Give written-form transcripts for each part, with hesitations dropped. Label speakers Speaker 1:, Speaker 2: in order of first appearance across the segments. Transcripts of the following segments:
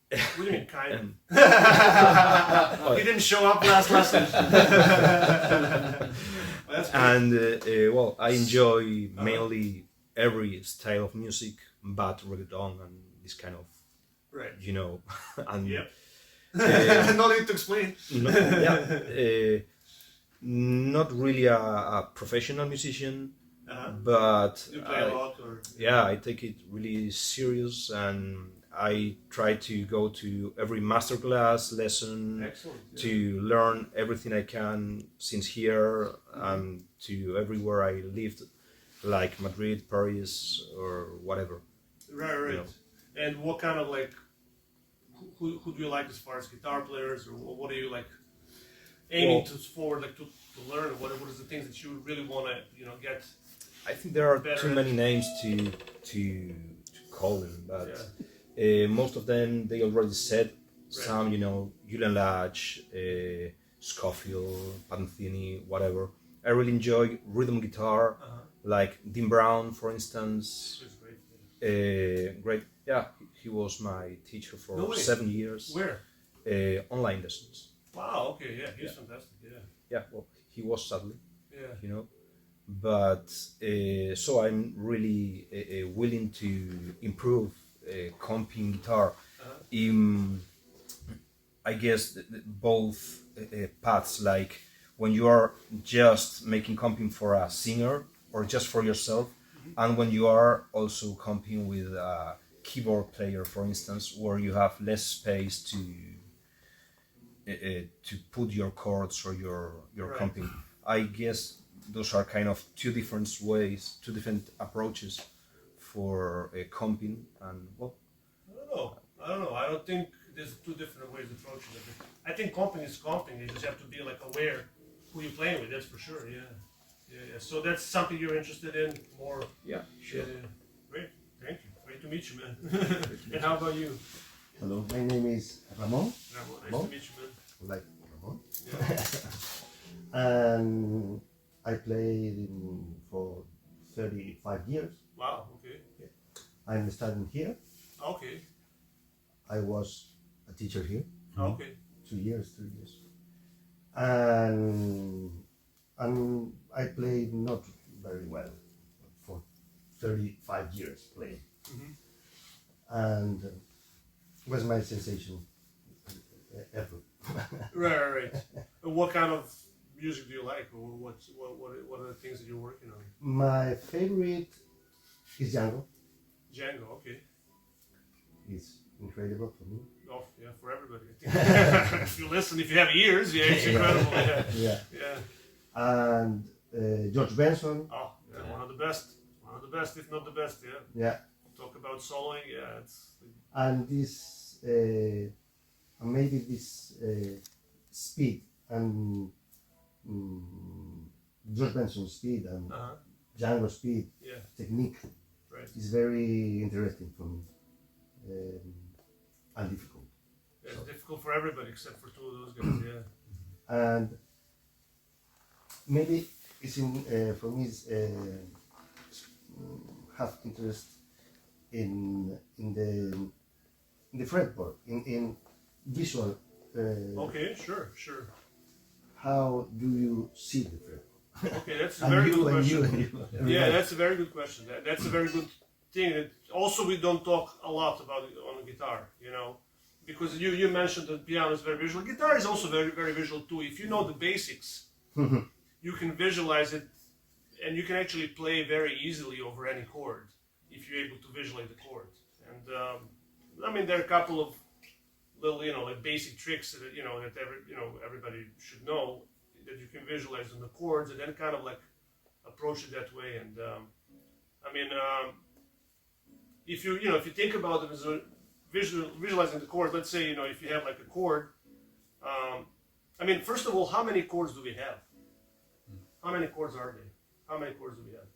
Speaker 1: What do you mean, kind of?
Speaker 2: Well,
Speaker 1: He didn't show up last lesson. That's good.
Speaker 2: and well, I enjoy mainly every style of music, but reggaeton and this kind of,
Speaker 1: Right.
Speaker 2: you know, and
Speaker 1: Yep.
Speaker 2: uh,
Speaker 1: No need to explain.
Speaker 2: no, yeah, not really a professional musician, but
Speaker 1: You play a lot, or
Speaker 2: yeah, I take it really serious, and I try to go to every masterclass lesson
Speaker 1: excellent. Yeah.
Speaker 2: to learn everything I can since here and to everywhere I lived, like Madrid, Paris, or whatever.
Speaker 1: Right, right.
Speaker 2: You know.
Speaker 1: And what kind of like, who do you like as far as guitar players, or what are you like aiming
Speaker 2: Well,
Speaker 1: to forward, like to learn? What is the things that you really want to get?
Speaker 2: I think there are
Speaker 1: Better
Speaker 2: too
Speaker 1: at-
Speaker 2: many names to call them, but most of them they already said. Some, you know, Julian Lach, Scofield, Panthini, whatever. I really enjoy rhythm guitar, like Dean Brown, for instance.
Speaker 1: It's great. Yeah.
Speaker 2: Great, yeah, he was my teacher for
Speaker 1: No way.
Speaker 2: 7 years.
Speaker 1: Where?
Speaker 2: Online lessons.
Speaker 1: Wow. Okay. Yeah. He's fantastic. Yeah.
Speaker 2: Yeah, well, he was sadly,
Speaker 1: Yeah.
Speaker 2: you know. But so I'm really willing to improve comping guitar in, I guess, both paths, like when you are just making comping for a singer or just for yourself, and when you are also comping with a keyboard player, for instance, where you have less space to put your chords or your
Speaker 1: Right.
Speaker 2: comping. I guess those are kind of two different ways, two different approaches for comping, and well,
Speaker 1: I don't know. I don't think there's two different ways of approaching it. I think comping is comping. You just have to be like aware who you're playing with. That's for sure. Yeah. Yeah. So that's something you're interested in more.
Speaker 2: yeah, sure.
Speaker 1: Yeah. Great. Thank you. Great to meet you, man. And how about you?
Speaker 3: Hello, my name is Ramon,
Speaker 1: Ramon, nice
Speaker 3: Ramon?
Speaker 1: to meet you, man.
Speaker 3: like Ramon,
Speaker 1: Yeah.
Speaker 3: and I played for 35 years.
Speaker 1: Wow. Okay.
Speaker 3: I'm studying here.
Speaker 1: Okay.
Speaker 3: I was a teacher here,
Speaker 1: Okay.
Speaker 3: 3 years, and I played not very well for 35 years playing, and was my sensation ever.
Speaker 1: Right. And what kind of music do you like, or what are the things that you're working on?
Speaker 3: My favorite is Django.
Speaker 1: Django. Okay.
Speaker 3: It's incredible for me.
Speaker 1: Oh, yeah, for everybody. I think. If you listen, if you have ears, yeah, it's incredible. Yeah.
Speaker 3: Yeah,
Speaker 1: Yeah.
Speaker 3: and George Benson.
Speaker 1: Oh, yeah, one of the best. One of the best, if not the best. Yeah.
Speaker 3: Yeah,
Speaker 1: Talk about soloing. Yeah, it's.
Speaker 3: and this maybe this speed and George Benson's speed and Django's speed
Speaker 1: Yeah.
Speaker 3: technique
Speaker 1: Right.
Speaker 3: is very interesting for me, and difficult.
Speaker 1: Yeah, it's difficult for everybody except for two of those guys. Yeah.
Speaker 3: And maybe it's in for me it's, have interest in the fretboard in visual.
Speaker 1: Okay. Sure.
Speaker 3: How do you see the fretboard?
Speaker 1: Okay, that's a
Speaker 3: And
Speaker 1: very
Speaker 3: you
Speaker 1: good
Speaker 3: and
Speaker 1: question.
Speaker 3: you.
Speaker 1: Yeah, that's a very good question. That's a very good thing. Also, we don't talk a lot about it on the guitar, because you mentioned that piano is very visual. Guitar is also very, very visual too. If you know the basics, you can visualize it, and you can actually play very easily over any chord if you're able to visualize the chord. And I mean, there are a couple of little, like basic tricks that that everybody should know, that you can visualize on the chords, and then kind of like approach it that way. And I mean, if you think about it as a visualizing the chords, let's say if you have like a chord, I mean, first of all, how many chords do we have? How many chords are they? How many chords do we have?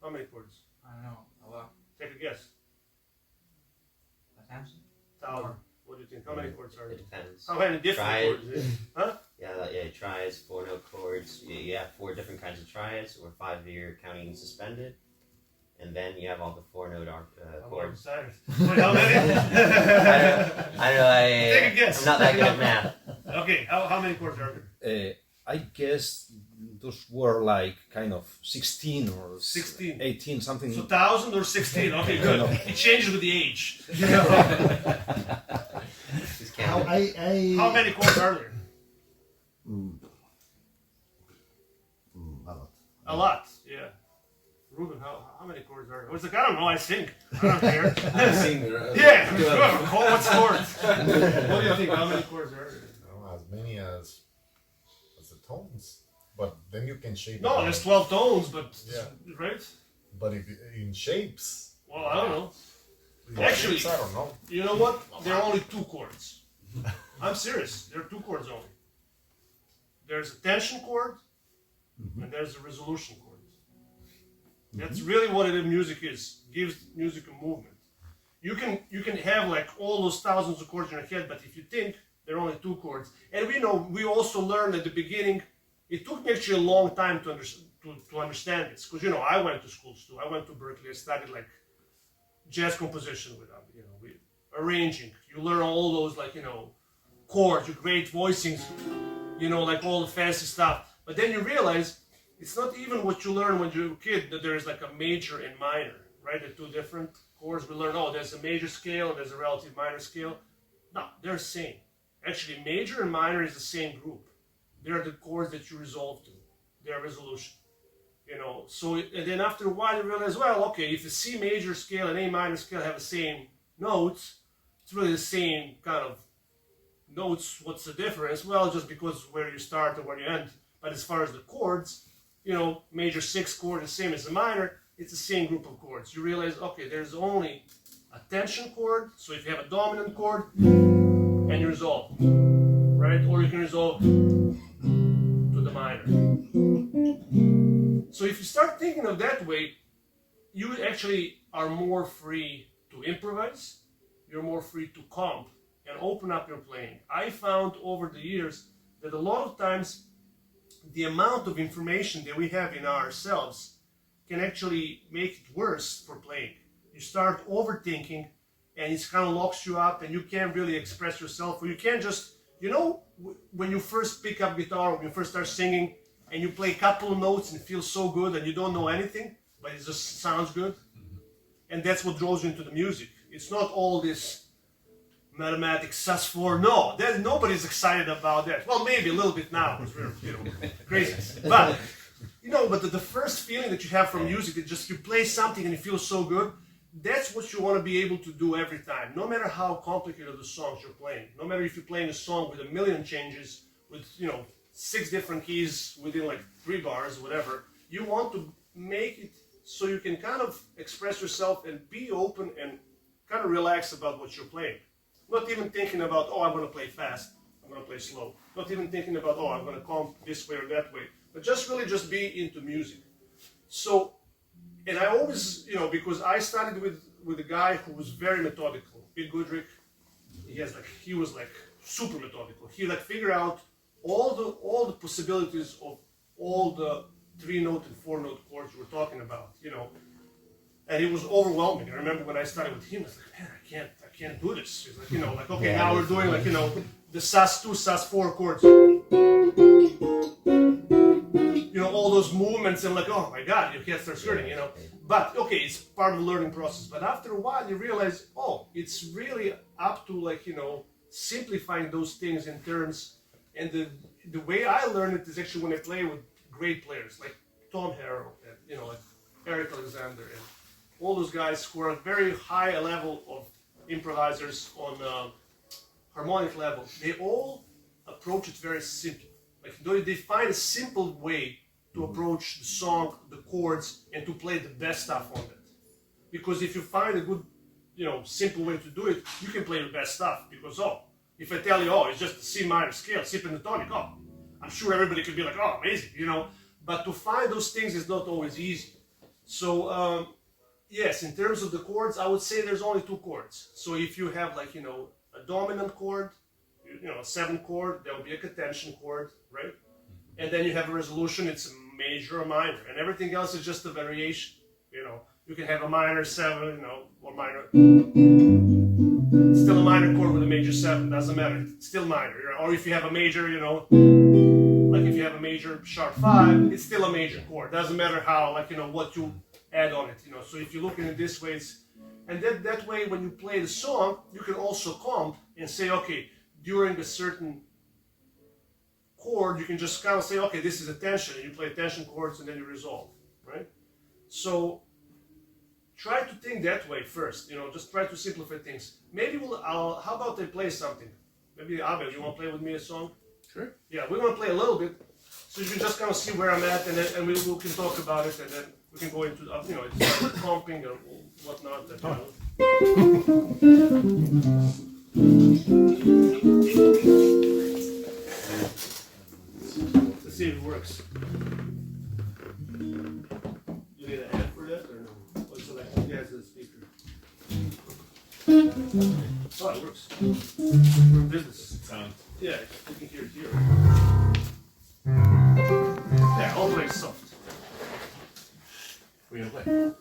Speaker 1: How many chords?
Speaker 4: I don't know. A lot.
Speaker 1: Take a guess.
Speaker 4: 1,000?
Speaker 1: 1,000. What do you think? How many chords are
Speaker 5: It
Speaker 1: there?
Speaker 5: depends.
Speaker 1: How many different
Speaker 5: Triad.
Speaker 1: chords? Huh?
Speaker 5: Yeah, triads, 4-note chords. You have 4 different kinds of triads, or 5 if you're counting suspended.
Speaker 4: and then you have all the 4-note
Speaker 1: I'm
Speaker 4: chords.
Speaker 1: excited. Wait, how many?
Speaker 4: I don't know.
Speaker 1: Take a guess.
Speaker 4: I'm not that good at math.
Speaker 1: Okay, how many chords are there?
Speaker 2: I guess those were like kind of 16 or
Speaker 1: 16.
Speaker 2: 18, something.
Speaker 1: So 1,000 or 16? Okay, good. It changes with the age.
Speaker 4: Just
Speaker 3: How
Speaker 4: can't.
Speaker 1: How many chords are there?
Speaker 3: A lot.
Speaker 1: A lot, yeah. Ruben, how many chords are there? It's like, I don't know, I sing. I don't care. Yeah, what's chords? What do you think? How many chords are there?
Speaker 5: No, as many as the tones, but then you can shape.
Speaker 1: No,
Speaker 5: it
Speaker 1: there's
Speaker 5: out.
Speaker 1: 12 tones, but,
Speaker 5: Yeah.
Speaker 1: right?
Speaker 5: But if in shapes,
Speaker 1: Well, I don't know.
Speaker 5: in
Speaker 1: Actually-
Speaker 5: shapes, I don't know.
Speaker 1: You know what? There are only 2 chords. I'm serious. There are 2 chords only. There's a tension chord, and there's a resolution chord. That's really what it in music is. Gives music a movement. You can have like all those thousands of chords in your head, but if you think there are only 2 chords, and we also learned at the beginning. It took me actually a long time to understand this, because I went to schools too. I went to Berkeley. I studied like jazz composition with arranging. You learn all those chords, your great voicings, like all the fancy stuff. But then you realize it's not even what you learn when you're a kid, that there is like a major and minor, right? They're 2 different chords. We learn, there's a major scale and there's a relative minor scale. No, they're the same. Actually, major and minor is the same group. They're the chords that you resolve to. They're resolution. So and then after a while you realize, well, okay, if the C major scale and A minor scale have the same notes, it's really the same kind of notes. What's the difference? Well, just because where you start and where you end. But as far as the chords, major 6 chord is the same as the minor, it's the same group of chords. You realize, okay, there's only a tension chord, so if you have a dominant chord, and you resolve, right? Or you can resolve to the minor. So if you start thinking of that way, you actually are more free to improvise, you're more free to comp, and open up your playing. I found over the years that a lot of times the amount of information that we have in ourselves can actually make it worse for playing. You start overthinking and it kind of locks you up and you can't really express yourself, or you can't just, when you first pick up guitar, when you first start singing and you play a couple of notes and it feels so good and you don't know anything, but it just sounds good. And that's what draws you into the music. It's not all this mathematics, sus4, no, nobody's excited about that. Well, maybe a little bit now, because we're crazy. But, but the first feeling that you have from music, that just you play something and it feels so good, that's what you want to be able to do every time. No matter how complicated the songs you're playing, no matter if you're playing a song with 1,000,000 changes, with, 6 different keys within like 3 bars, whatever, you want to make it so you can kind of express yourself and be open and kind of relax about what you're playing. Not even thinking about, I'm going to play fast, I'm going to play slow. Not even thinking about, I'm going to comp this way or that way. But just really just be into music. So, and I always, because I started with a guy who was very methodical, Bill Goodrick. He was super methodical. He figured out all the possibilities of all the 3-note and 4-note chords you were talking about, And it was overwhelming. I remember when I started with him, I was like, man, I can't do this. He's like, okay, now we're doing the sus2, sus4 chords. All those movements and oh my God, you can't start skirting, But, okay, it's part of the learning process. But after a while, you realize, it's really up to simplifying those things in terms. And the way I learn it is actually when I play with great players, like Tom Harrell, and, like Eric Alexander, and all those guys who are at very high level of improvisers on harmonic level. They all approach it very simply. They find a simple way to approach the song, the chords, and to play the best stuff on it. Because if you find a good, simple way to do it, you can play the best stuff. Because, if I tell you, it's just a C minor scale, C pentatonic, I'm sure everybody could be like, amazing, But to find those things is not always easy. So, yes, in terms of the chords, I would say there's only 2 chords. So if you have a dominant chord, a 7 chord, there will be a tension chord, right? And then you have a resolution, it's a major or minor, and everything else is just a variation. You can have a minor 7, you know, or minor. Still a minor chord with a major 7, doesn't matter. It's still minor. You know? Or if you have a major, you know, like if you have a major sharp 5, it's still a major chord. Doesn't matter how, like, you know, what you add on it, you know. So if you look at it this way, it's, and that way when you play the song, you can also comp and say, okay, during a certain chord, you can just kind of say, okay, this is a tension, and you play tension chords and then you resolve, right? So try to think that way first, you know, just try to simplify things. Maybe how about I play something? Maybe Abel, you want to play with me a song?
Speaker 3: Sure.
Speaker 1: Yeah, we're going to play a little bit, so you can just kind of see where I'm at, and then we can talk about it, and then we can go into, you know, it's comping or whatnot. And, let's see if it works. You need a hand for that, or no? Oh, it's like, yeah, it's a speaker. Oh, it works. We're in business.
Speaker 5: Sound.
Speaker 1: Yeah, you can hear it here. Yeah, all play soft. We're gonna play.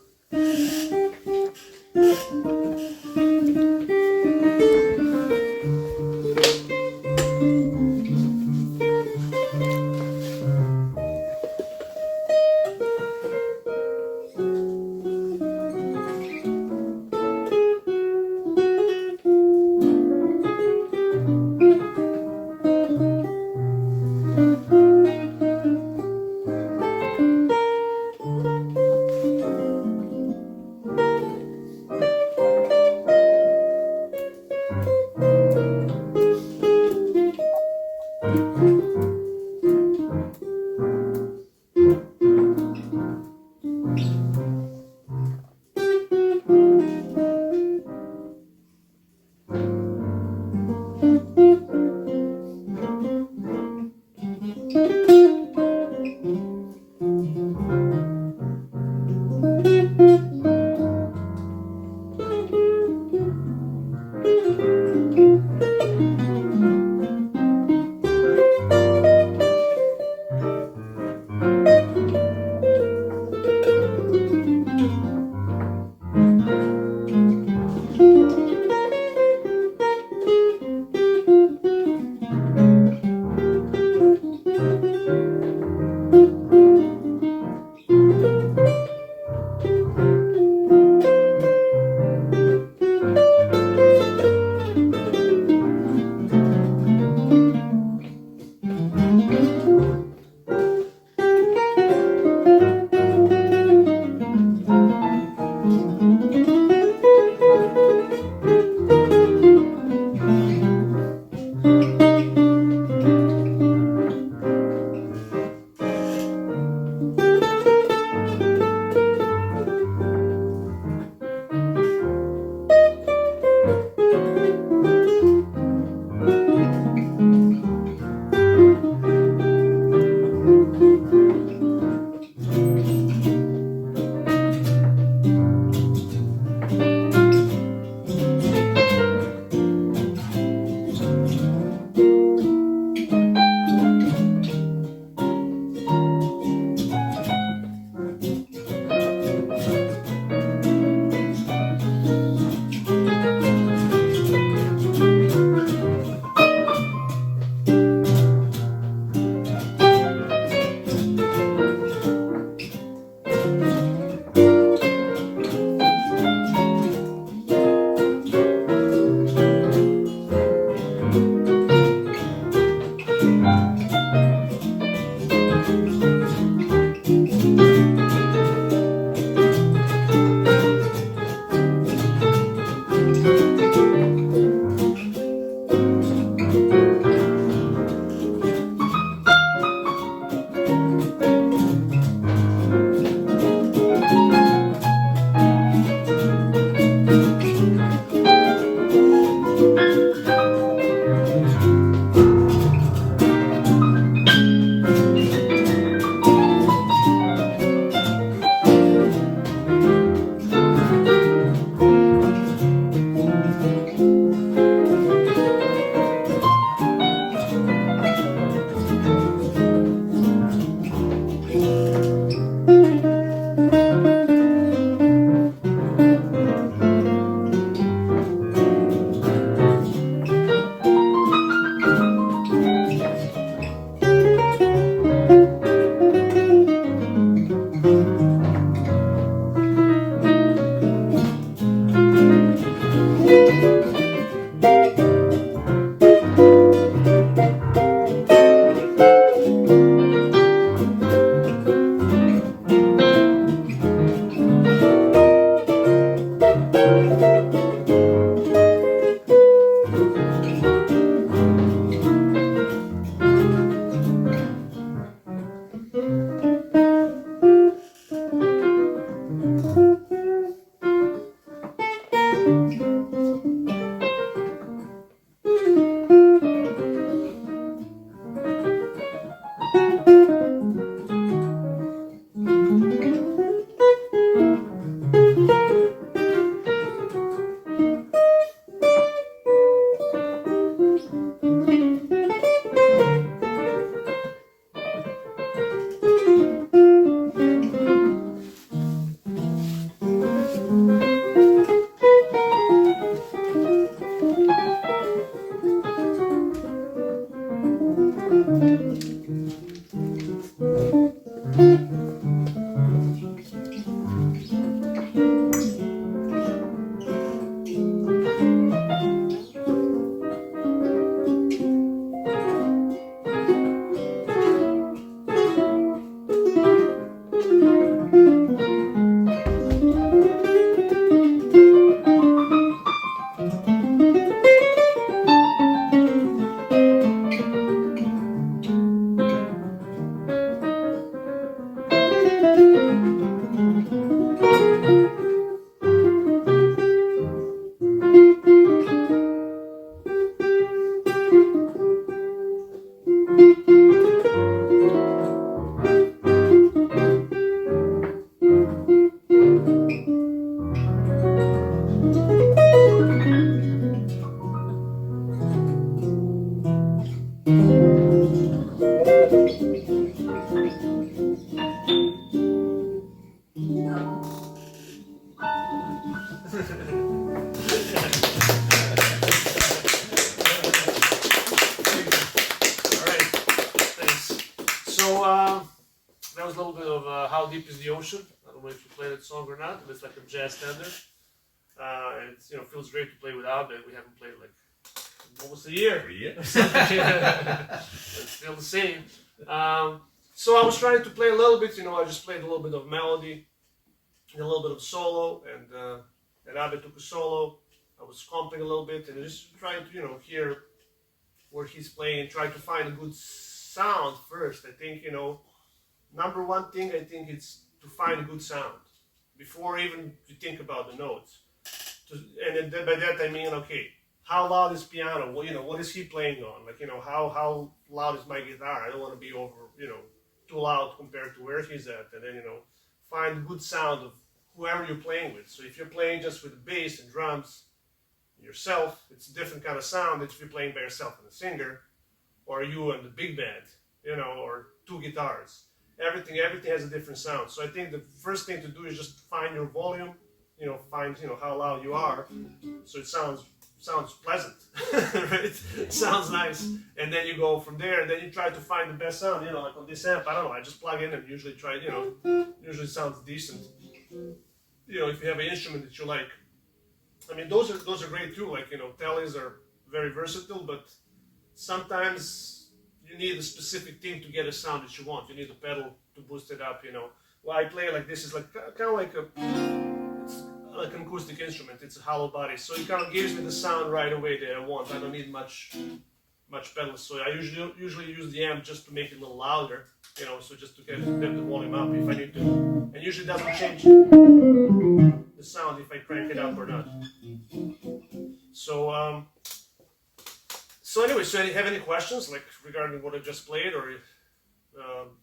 Speaker 1: Alright, thanks. So, that was a little bit of How Deep is the Ocean. I don't know if you played that song or not, but it's like a jazz standard. And it's, feels great to play without it. We haven't played like almost a year. It's still the same. So I was trying to play a little bit, I just played a little bit of melody and a little bit of solo, and Abe took a solo. I was comping a little bit and just trying to, hear where he's playing, try to find a good sound first. I think, number one thing, I think it's to find a good sound before even you think about the notes. And then by that I mean, okay, how loud is piano? Well, what is he playing on? Like, how loud is my guitar? I don't want to be over, too loud compared to where he's at. And then, find a good sound of whoever you're playing with. So if you're playing just with the bass and drums yourself, it's a different kind of sound than if you're playing by yourself and a singer, or you and the big band, or two guitars. Everything has a different sound. So I think the first thing to do is just find your volume, find how loud you are, so it sounds pleasant, right? Sounds nice, and then you go from there, and then you try to find the best sound. Like on this amp, I don't know, I just plug in and usually try, usually sounds decent. If you have an instrument that you like, I mean, those are great too. Like tellies are very versatile, but sometimes you need a specific thing to get a sound that you want. You need a pedal to boost it up. Well, I play like this is like kind of like an acoustic instrument. It's a hollow body, so it kind of gives me the sound right away that I want. I don't need much pedals, so I usually use the amp just to make it a little louder, so just to get the volume up if I need to. And usually it doesn't change the sound if I crank it up or not. So anyway, so you have any questions like regarding what I just played, or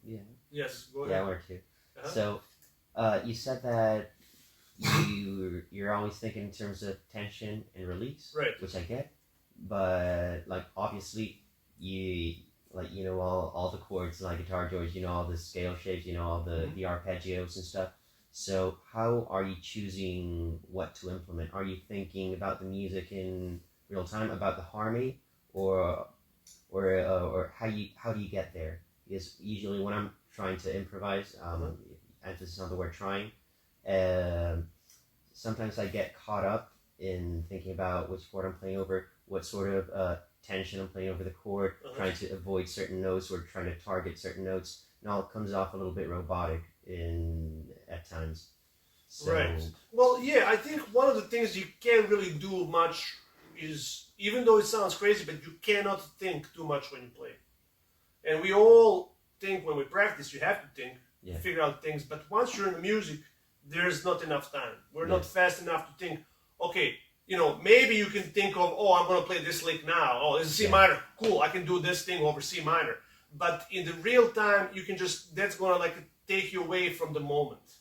Speaker 4: Yeah.
Speaker 1: yes, go ahead.
Speaker 4: Yeah, one or two.
Speaker 1: Uh-huh.
Speaker 4: So, you said that you're always thinking in terms of tension and release,
Speaker 1: Right.
Speaker 4: which I get. But like obviously, you all the chords like guitar chords, all the scale shapes, all the arpeggios and stuff. So how are you choosing what to implement? Are you thinking about the music in real time, about the harmony, or how do you get there? Because usually when I'm trying to improvise, emphasis on the word trying, sometimes I get caught up in thinking about which chord I'm playing over, what sort of tension I'm playing over the chord, trying to avoid certain notes or trying to target certain notes, and all comes off a little bit robotic at times. So,
Speaker 1: Right. Well, yeah, I think one of the things you can't really do much is, even though it sounds crazy, but you cannot think too much when you play. And we all think when we practice, you have to think, figure out things, but once you're in the music, there's not enough time. We're not fast enough to think, okay, maybe you can think of, oh, I'm going to play this lick now. Oh, it's C minor. Cool, I can do this thing over C minor. But in the real time, you can that's going to like take you away from the moment.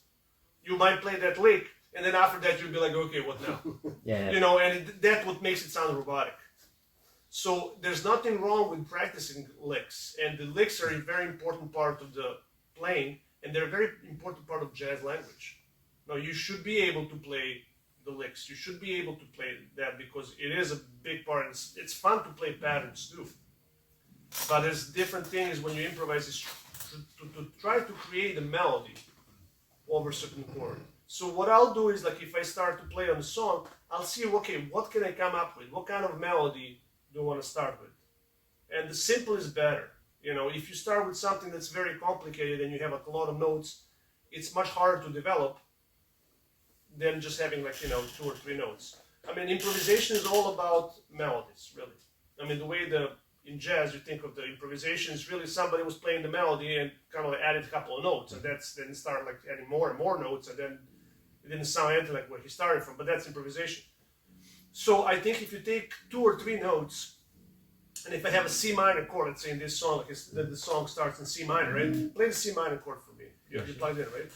Speaker 1: You might play that lick, and then after that, you'll be like, okay, what now? And that's what makes it sound robotic. So there's nothing wrong with practicing licks. And the licks are a very important part of the playing, and they're a very important part of jazz language. Now, you should be able to play the licks. You should be able to play that because it is a big part. It's fun to play patterns too. But there's different things when you improvise is to try to create a melody over a certain chord. So what I'll do is, like, if I start to play on a song, I'll see, okay, what can I come up with? What kind of melody do I want to start with? And the simple is better. If you start with something that's very complicated and you have a lot of notes, it's much harder to develop than just having 2 or 3 notes. I mean, improvisation is all about melodies, really. I mean, the way in jazz you think of the improvisation is really somebody was playing the melody and kind of added a couple of notes, and then start adding more and more notes, and then it didn't sound anything like where he started from, but that's improvisation. So I think if you take 2 or 3 notes, and if I have a C minor chord, let's say in this song, the song starts in C minor, right? Play the C minor chord for me. You plugged in, right?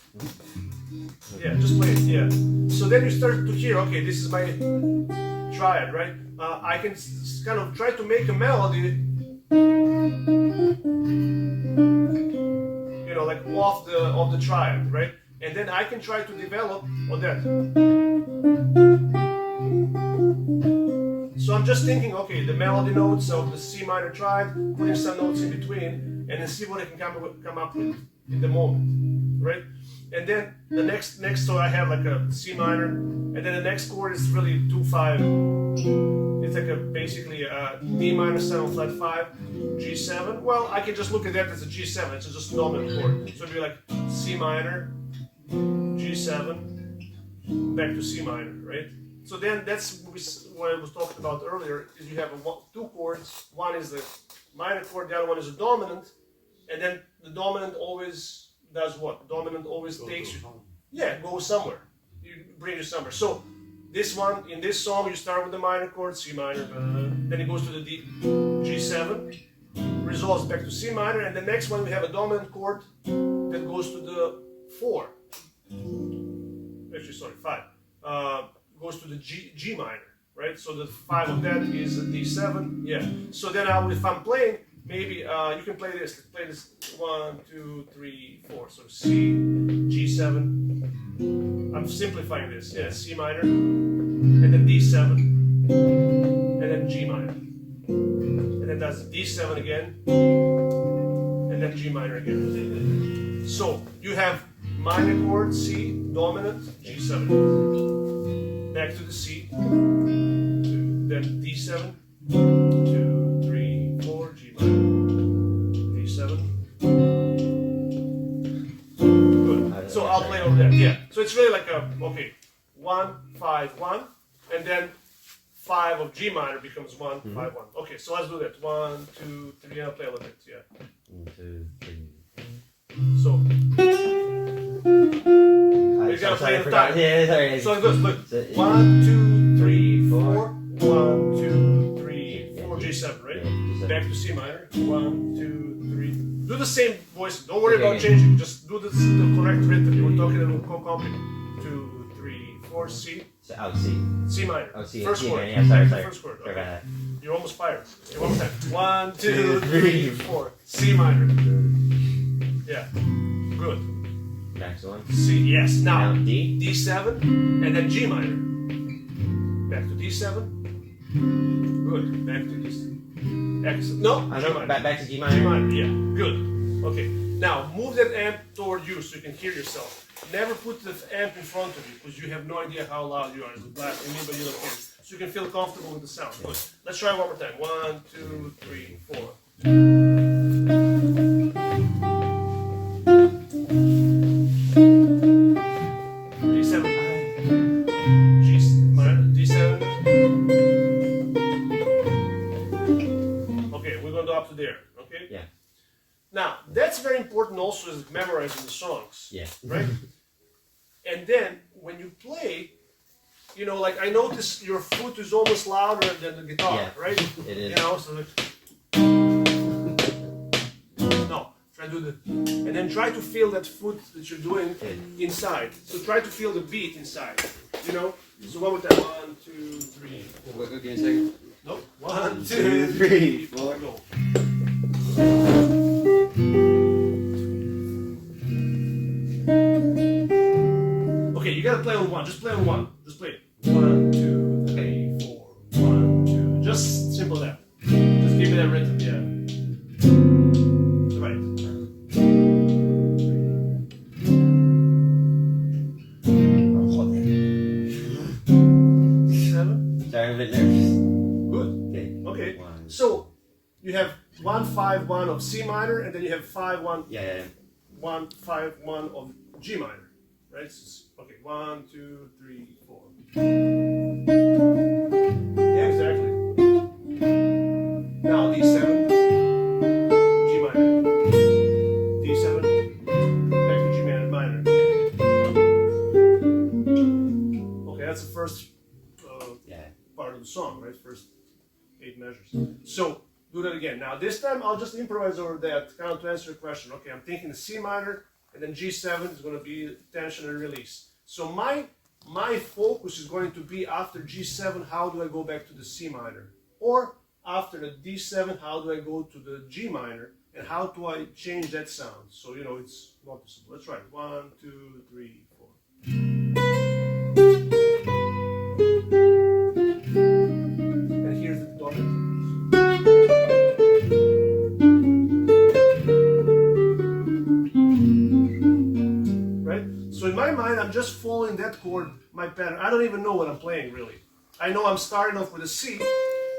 Speaker 1: Yeah, just play it, yeah. So then you start to hear, okay, this is my triad, right? I can kind of try to make a melody, like off the triad, right? and then I can try to develop on that. So I'm just thinking, okay, the melody notes of the C minor triad, putting some notes in between, and then see what I can come up with in the moment, right? And then the next, so I have like a C minor, and then the next chord is really 2-5. It's like basically a D minor 7 flat 5, G7. Well, I can just look at that as a G7. It's just a dominant chord. So it'd be like C minor, G7, back to C minor, right? So then that's what I was talking about earlier. Is you have two chords. One is the minor chord. The other one is a dominant, and then the dominant always does what? Dominant always takes you. Yeah, goes somewhere. You bring you somewhere. So this one, in this song, you start with the minor chord, C minor, then it goes to the D, G7, resolves back to C minor, and the next one we have a dominant chord that goes to the 4. Actually, sorry, 5. Goes to the G minor, right? So the 5 of that is a D7, yeah. So then if I'm playing, maybe you can play this. Let's play this 1, 2, 3, 4. So C, G7. I'm simplifying this. Yeah, C minor, and then D7, and then G minor, and then that's D7 again, and then G minor again. So you have minor chord C, dominant, G7, back to the C, then D7, 2, 3, 4, G minor, D7. Good. So I'll play over there. Yeah. So it's really like a, okay, 1, 5, 1, and then 5 of G minor becomes 1, 5, 1. Okay, so let's do that. 1, 2, 3, I'll play a little bit, yeah.
Speaker 4: 1, 2, 3.
Speaker 1: So, you gotta play in the time.
Speaker 4: Yeah, sorry.
Speaker 1: So it goes, look, 1, 2, 3, 4, 1, 2, 3, 4, G7, right? Back to C minor, 1, 2, 3. Do the same voice, don't worry about changing, just do the correct rhythm. You were talking about co-comping. 2, 3, 4, C.
Speaker 4: So out C.
Speaker 1: C minor.
Speaker 4: Oh, C.
Speaker 1: First chord.
Speaker 4: Yeah, sorry.
Speaker 1: First chord.
Speaker 4: Sorry about that.
Speaker 1: You're almost fired. Okay, one more time. 1, 2, 3, 4. C minor. Yeah. Good.
Speaker 4: Next one.
Speaker 1: C. Yes. Now
Speaker 4: D.
Speaker 1: D7 and then G minor. Back to D7. Good. Back to D7. Excellent. No.
Speaker 4: I
Speaker 1: G
Speaker 4: know.
Speaker 1: minor.
Speaker 4: Back to G minor.
Speaker 1: G minor. Yeah. Good. Okay. Now move that amp toward you so you can hear yourself. Never put the amp in front of you because you have no idea how loud you are. It's black and me, but you don't hear it. So you can feel comfortable with the sound. Good. Let's try one more time. 1, 2, 3, 4. D7. G minor. D7. Okay, we're going to go up to there. Okay.
Speaker 4: Yeah.
Speaker 1: Now that's very important. Also, is memorizing the songs.
Speaker 4: Yeah.
Speaker 1: Right. And then when you play, you know, like I notice your foot is almost louder than the guitar,
Speaker 4: Yeah,
Speaker 1: right?
Speaker 4: it is.
Speaker 1: You know, so like, no, try to do the, and then try to feel that foot that you're doing inside. So try to feel the beat inside, you know. So one more time. 1, 2, 3, 4.
Speaker 6: Wait, give me a second.
Speaker 1: Nope. 1, 2, 3, 4. Go. Okay, you gotta play on one. Just play on one. Just play it. 1, 2, 3, 4. 1, 2. Just simple that. Just give me that rhythm. Yeah. Right. Seven.
Speaker 4: Sorry, I'm a bit nervous.
Speaker 1: Good.
Speaker 4: Okay.
Speaker 1: Okay.
Speaker 4: 1.
Speaker 1: So you have 1, 5, 1 of C minor, and then you have 5, 1,
Speaker 4: Yeah.
Speaker 1: 1, 5, 1 of G minor. Right? Okay. 1, 2, 3, 4. Yeah, exactly. Now D7, G minor, D7, back to G minor. Okay, that's the first part of the song, right? First 8 measures. So do that again. Now this time I'll just improvise over that, kind of to answer your question. Okay, I'm thinking the C minor, and then G7 is going to be tension and release. So my focus is going to be after G7, how do I go back to the C minor? Or after the D7, how do I go to the G minor? And how do I change that sound? So, you know, it's noticeable. Let's try it. 1, 2, 3, 4. And here's the dominant. Right? So in my mind, I'm just following that chord, my pattern. I don't even know what I'm playing, really. I know I'm starting off with a C,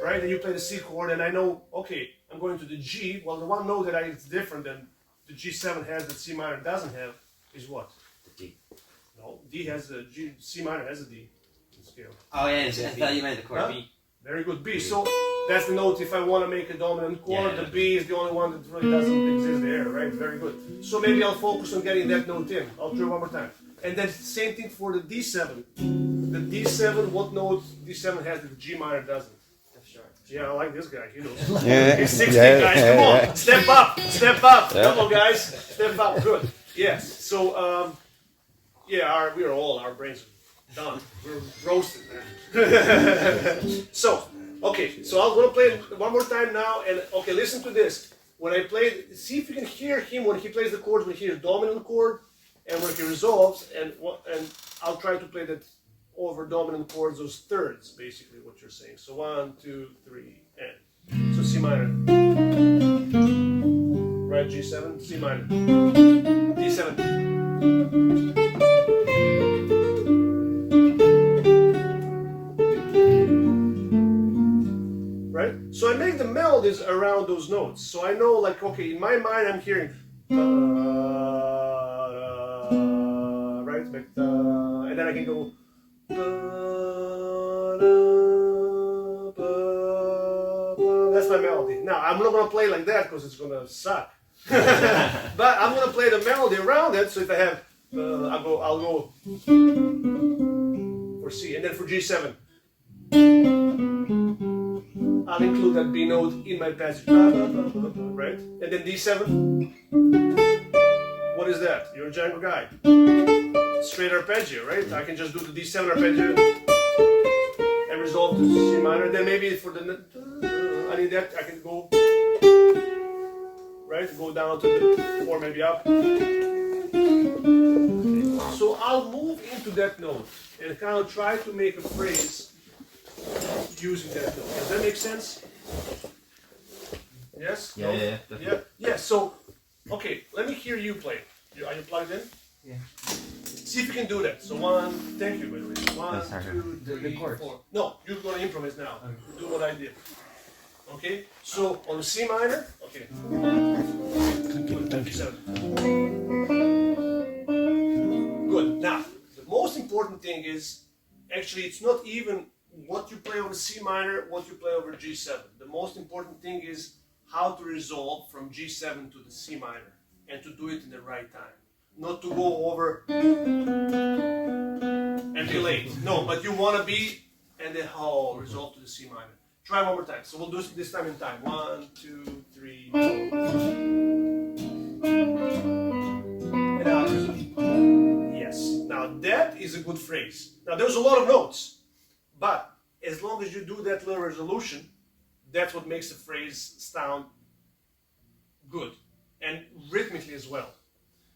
Speaker 1: right? And you play the C chord, and I know, okay, I'm going to the G. Well, the one note that is different than the G7 has that C minor doesn't have is what?
Speaker 4: The D.
Speaker 1: No, D has a G, C minor has a D in scale.
Speaker 4: Oh yeah, I thought you meant the chord
Speaker 1: Huh?
Speaker 4: B.
Speaker 1: Very good, B. So that's the note if I want to make a dominant chord.
Speaker 4: Yeah.
Speaker 1: The B is the only one that really doesn't exist there, right? Very good. So maybe I'll focus on getting that note in. I'll try one more time. And then same thing for the D7. The D7, what note D7 has that the G minor doesn't? Yeah, I like this guy. He knows.
Speaker 6: Yeah.
Speaker 1: He's 16,
Speaker 6: Yeah,
Speaker 1: guys.
Speaker 6: yeah,
Speaker 1: Come on.
Speaker 6: yeah.
Speaker 1: Step up. Step up.
Speaker 6: Yeah.
Speaker 1: Come on, guys. Step up. Good. Yes. So, yeah, we are all, our brains are done. We're roasted, man. So, okay. So I'm going to play it one more time now. And, okay, listen to this. When I play, see if you can hear him when he plays the chords, when he hears dominant chord and when he resolves. And I'll try to play that over dominant chords, those thirds, basically what you're saying. So 1, 2, 3, and. So C minor. Right, G7, C minor. D7. Right? So I make the melodies around those notes. So I know, like, okay, in my mind I'm hearing right? Like, and then I can go that's my melody. Now I'm not gonna play like that because it's gonna suck. But I'm gonna play the melody around it. So if I have, I'll go for C, and then for G7, I'll include that B note in my passage, right? And then D7. What is that? You're a Django guy. Straight arpeggio, right? I can just do the D7 arpeggio and resolve to C minor. Then maybe for the I need that. I can go right, go down to the or maybe up. So I'll move into that note and kind of try to make a phrase using that note. Does that make sense? Yes?
Speaker 4: Yeah,
Speaker 1: No?
Speaker 4: yeah, definitely.
Speaker 1: Yeah. So, okay, let me hear you play. Are you plugged in?
Speaker 4: Yeah.
Speaker 1: See if you can do that. So 1, thank you, by the way. 1,
Speaker 4: sorry.
Speaker 1: 2,
Speaker 4: The
Speaker 1: 3,
Speaker 4: chords.
Speaker 1: 4. No, you're gonna improvise now. Do what I did. Okay? So on the C minor, okay. Thank you. Good. Now, the most important thing is actually it's not even what you play over C minor, what you play over G7. The most important thing is how to resolve from G7 to the C minor and to do it in the right time. Not to go over and be late. No, but you want to be and then resolve to the C minor. Try one more time. So we'll do this time in time. 1, 2, 3, 4. And now yes. Now that is a good phrase. Now there's a lot of notes, but as long as you do that little resolution, that's what makes the phrase sound good and rhythmically as well.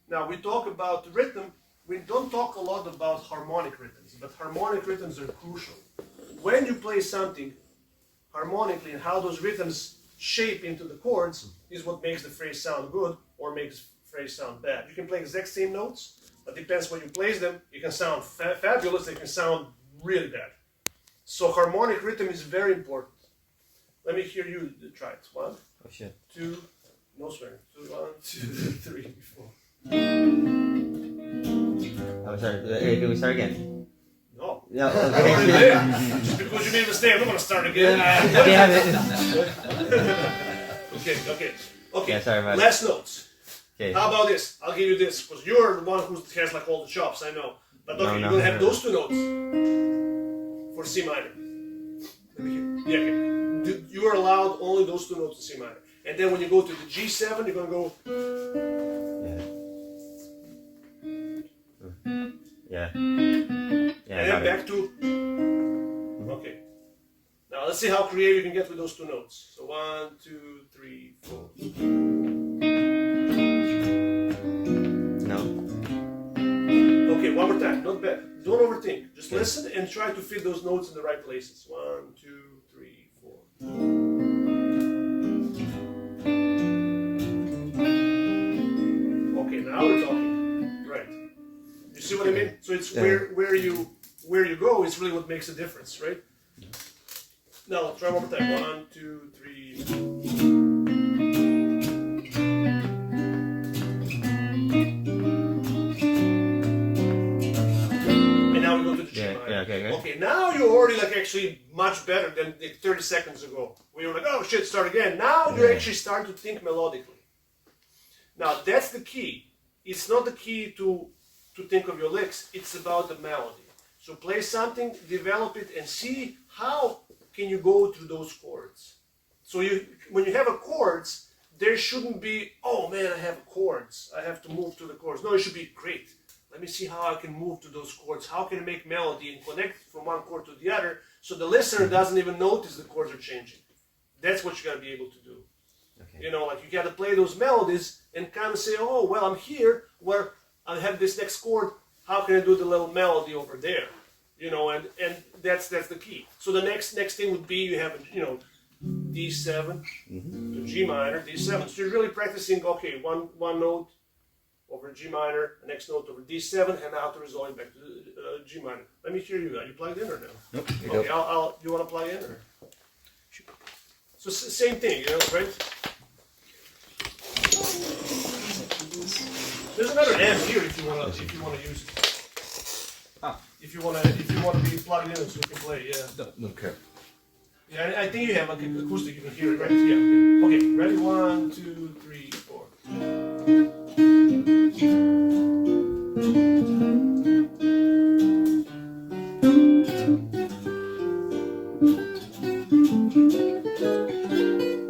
Speaker 1: Now we talk about rhythm. We don't talk a lot about harmonic rhythms, but harmonic rhythms are crucial. When you play something harmonically and how those rhythms shape into the chords is what makes the phrase sound good or makes the phrase sound bad. You can play exact same notes, but depends when you place them. You can sound fabulous, they can sound really bad. So harmonic rhythm is very important. Let me hear you try it. 1,
Speaker 4: Oh shit.
Speaker 1: 2, no swearing. 1, 2, 3, 4.
Speaker 4: Oh sorry. Can we start again?
Speaker 1: No.
Speaker 4: No.
Speaker 1: I already did. Just because you made a mistake, I'm not going to start again. Okay.
Speaker 4: Yeah, sorry about
Speaker 1: Last notes.
Speaker 4: Okay.
Speaker 1: How about this? I'll give you this because you're the one who has like all the chops, I know. But okay, you're gonna have those two notes for C minor. Let me hear. Yeah, okay. You are allowed only those two notes in C minor. And then when you go to the G7, you're gonna go.
Speaker 4: Yeah.
Speaker 1: And then back to. Okay. Now let's see how creative you can get with those two notes. So 1, 2, 3, 4. one more time. Not bad. Don't overthink. Just listen and try to fit those notes in the right places. 1, 2, 3, 4. Okay, now we're talking. Right. You see what I mean? So it's where you go is really what makes a difference, right? Now try one more time. 1, 2, 3, 4. Okay, now you're already like actually much better than like 30 seconds ago. Where you were like, oh shit, start again. Now you're actually starting to think melodically. Now that's the key. It's not the key to think of your licks. It's about the melody. So play something, develop it, and see how can you go through those chords. So when you have a chords, there shouldn't be, oh man, I have chords. I have to move to the chords. No, it should be great. Let me see how I can move to those chords. How can I make melody and connect from one chord to the other so the listener doesn't even notice the chords are changing. That's what you got to be able to do.
Speaker 4: Okay.
Speaker 1: You know, like you got to play those melodies and kind of say, oh, well, I'm here where I have this next chord. How can I do the little melody over there? You know, and that's the key. So the next thing would be you have, D7 to G minor, D7. So you're really practicing, okay, one note over G minor, the next note over D7, and now to resolve back to G minor. Let me hear you. Are you plugged in or no?
Speaker 2: Nope.
Speaker 1: Okay, you want to plug in or? So same thing, right? There's another amp here if you want to use it. If you want to be plugged in so you can play, yeah.
Speaker 2: Don't care.
Speaker 1: Yeah, I think you have like acoustic. You can hear it, right? Yeah. Okay. Ready? 1, 2, 3, 4.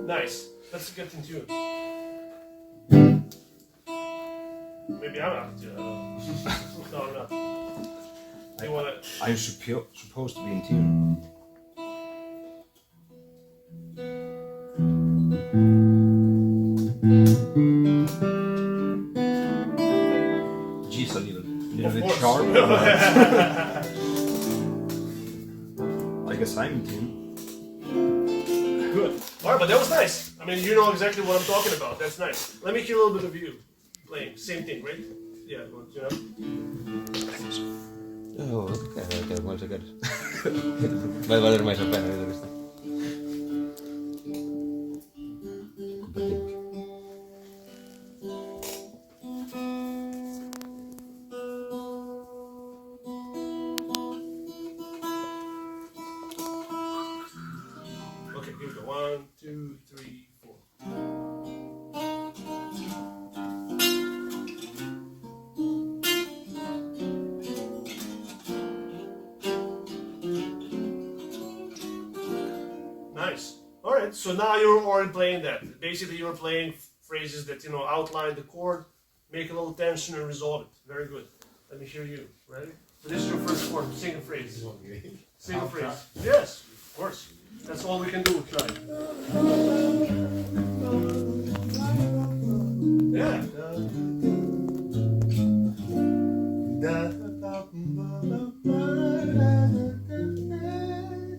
Speaker 1: Nice. Let's get in tune. Maybe I'm out. No, I'm not. You wanna?
Speaker 2: I'm supposed to be in tune. G's a little bit sharp. I guess I'm in tune.
Speaker 1: Good. All right, but that was nice. I mean, you know exactly what I'm talking about. That's nice. Let me hear a little bit of you playing. Same thing, right? Yeah,
Speaker 6: Oh, ok, vamos a sacar. Vai valer mais a pena do que isto. Compartimos.
Speaker 1: Okay, here we go. 1, 2, 3, 4. Nice. All right. So now you're already playing that. Basically, you're playing phrases that outline the chord, make a little tension, and resolve it. Very good. Let me hear you. Ready? So this is your first chord. Sing a phrase. Sing a phrase. Yes, of course. That's all we can do. Try. Yeah.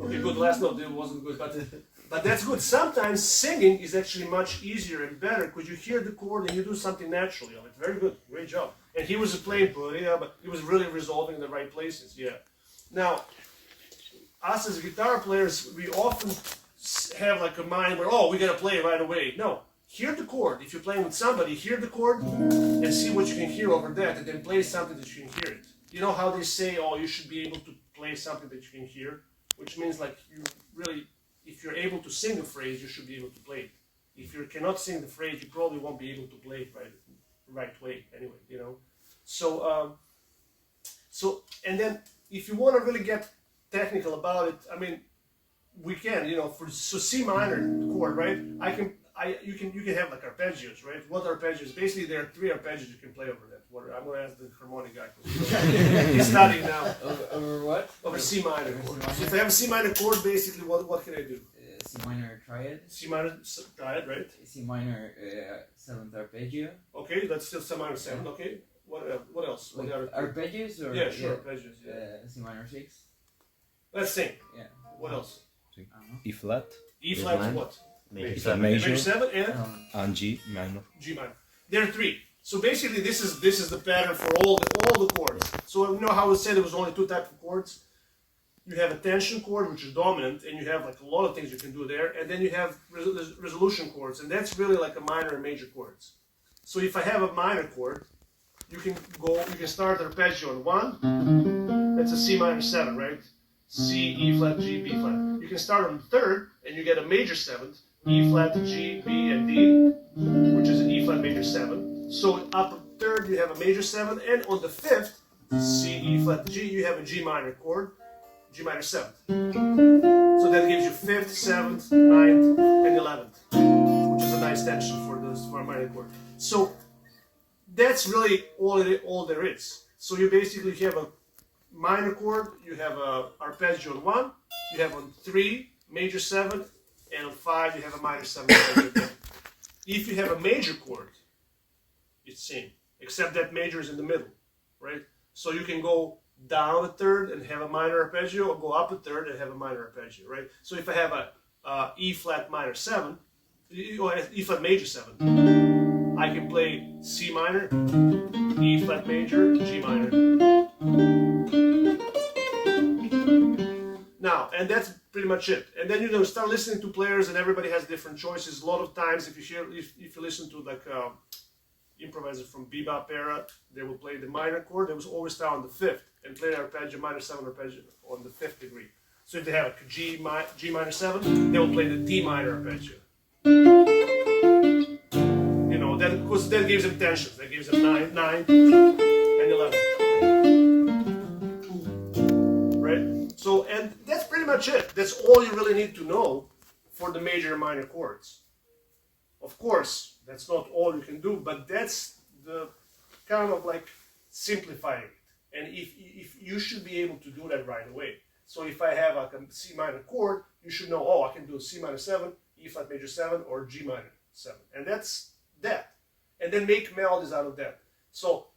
Speaker 1: Okay, good. Last note, it wasn't good, but that's good. Sometimes singing is actually much easier and better because you hear the chord and you do something naturally of it. Very good. Great job. And he was playing, but he was really resolving in the right places. Yeah. Now, us as guitar players, we often have like a mind where, we gotta play right away. No, hear the chord. If you're playing with somebody, hear the chord and see what you can hear over that, and then play something that you can hear it. You know how they say, you should be able to play something that you can hear, which means like you really, if you're able to sing a phrase, you should be able to play it. If you cannot sing the phrase, you probably won't be able to play it right way anyway. So and then if you want to really get technical about it, I mean, we can, so C minor chord, right? You can have like arpeggios, right? What arpeggios? Basically, there are 3 arpeggios you can play over that. I'm going to ask the harmonic guy. He's studying now.
Speaker 7: Over what?
Speaker 1: Over C minor chord. So if I have a C minor chord, basically, what can I do?
Speaker 7: C minor triad.
Speaker 1: C minor triad, right?
Speaker 7: C minor 7th arpeggio.
Speaker 1: Okay, that's still C minor 7. Okay. What else? What
Speaker 7: Like
Speaker 1: other?
Speaker 7: arpeggios or
Speaker 1: Yeah, sure. Arpeggios. Yeah.
Speaker 7: C minor 6.
Speaker 1: Let's sing.
Speaker 7: Yeah.
Speaker 1: What else?
Speaker 7: I don't know.
Speaker 2: E flat,
Speaker 1: E flat is
Speaker 4: minor.
Speaker 1: what?
Speaker 4: Major
Speaker 2: E flat
Speaker 4: seven.
Speaker 2: major,
Speaker 1: Major 7
Speaker 7: I
Speaker 1: and
Speaker 7: don't know.
Speaker 2: and G minor.
Speaker 1: G minor. There are 3. So basically, this is the pattern for all the chords. So you know how I said there was only 2 types of chords. You have a tension chord, which is dominant, and you have like a lot of things you can do there. And then you have resolution chords, and that's really like a minor and major chords. So if I have a minor chord, you can start arpeggio on 1. That's a C minor 7, right? C, E flat, G, B flat. You can start on the 3rd, and you get a major 7th, E flat, G, B, and D, which is an E flat major 7. So up on 3rd, you have a major 7, and on the 5th, C, E flat, G, you have a G minor chord, G minor 7th. So that gives you 5th, 7th, 9th, and 11th, which is a nice tension for a minor chord. So that's really all there is. So you basically have a minor chord, you have a arpeggio on 1, you have on 3 major 7, and on 5 you have a minor 7 arpeggio. If you have a major chord, it's same, except that major is in the middle, right? So you can go down a 3rd and have a minor arpeggio, or go up a 3rd and have a minor arpeggio, right? So if I have a E flat minor 7, or E flat major 7, I can play C minor, E flat major, G minor. Now, and that's pretty much it. And then you start listening to players, and everybody has different choices. A lot of times, if you listen to like improvisers from bebop era, they will play the minor chord. They will always start on the 5th and play the arpeggio, minor 7 arpeggio on the 5th degree. So if they have a G minor 7, they will play the D minor arpeggio. You know, because that gives them tensions. That gives them 9, and 11. Right? So, and that's pretty much it. That's all you really need to know for the major and minor chords. Of course, that's not all you can do, but that's the kind of like simplifying it. And if you should be able to do that right away. So if I have a C minor chord, you should know, oh, I can do C minor 7, E flat major 7, or G minor 7. And that's that. And then make melodies out of that. So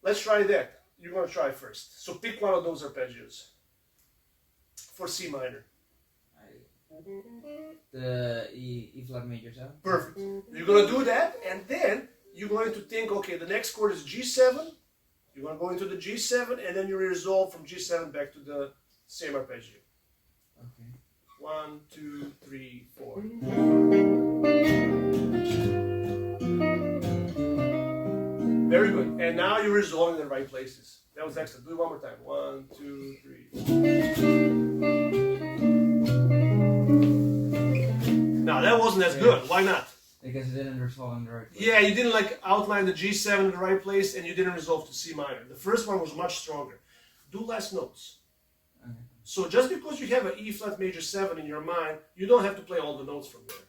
Speaker 1: let's try that. You're going to try first. So pick one of those arpeggios for C minor.
Speaker 7: The E flat major 7.
Speaker 1: Perfect. You're going to do that, and then you're going to think, okay, the next chord is G7. You're going to go into the G7, and then you resolve from G7 back to the same arpeggio.
Speaker 7: Okay.
Speaker 1: 1, 2, 3, 4. Very good. And now you're resolving in the right places. That was excellent. Do it one more time. 1, 2, 3. Now that wasn't as good. Why not?
Speaker 7: Because it didn't resolve in the right place.
Speaker 1: Yeah, you didn't like outline the G7 in the right place, and you didn't resolve to C minor. The first one was much stronger. Do less notes.
Speaker 7: Okay.
Speaker 1: So just because you have an E flat major 7 in your mind, you don't have to play all the notes from there,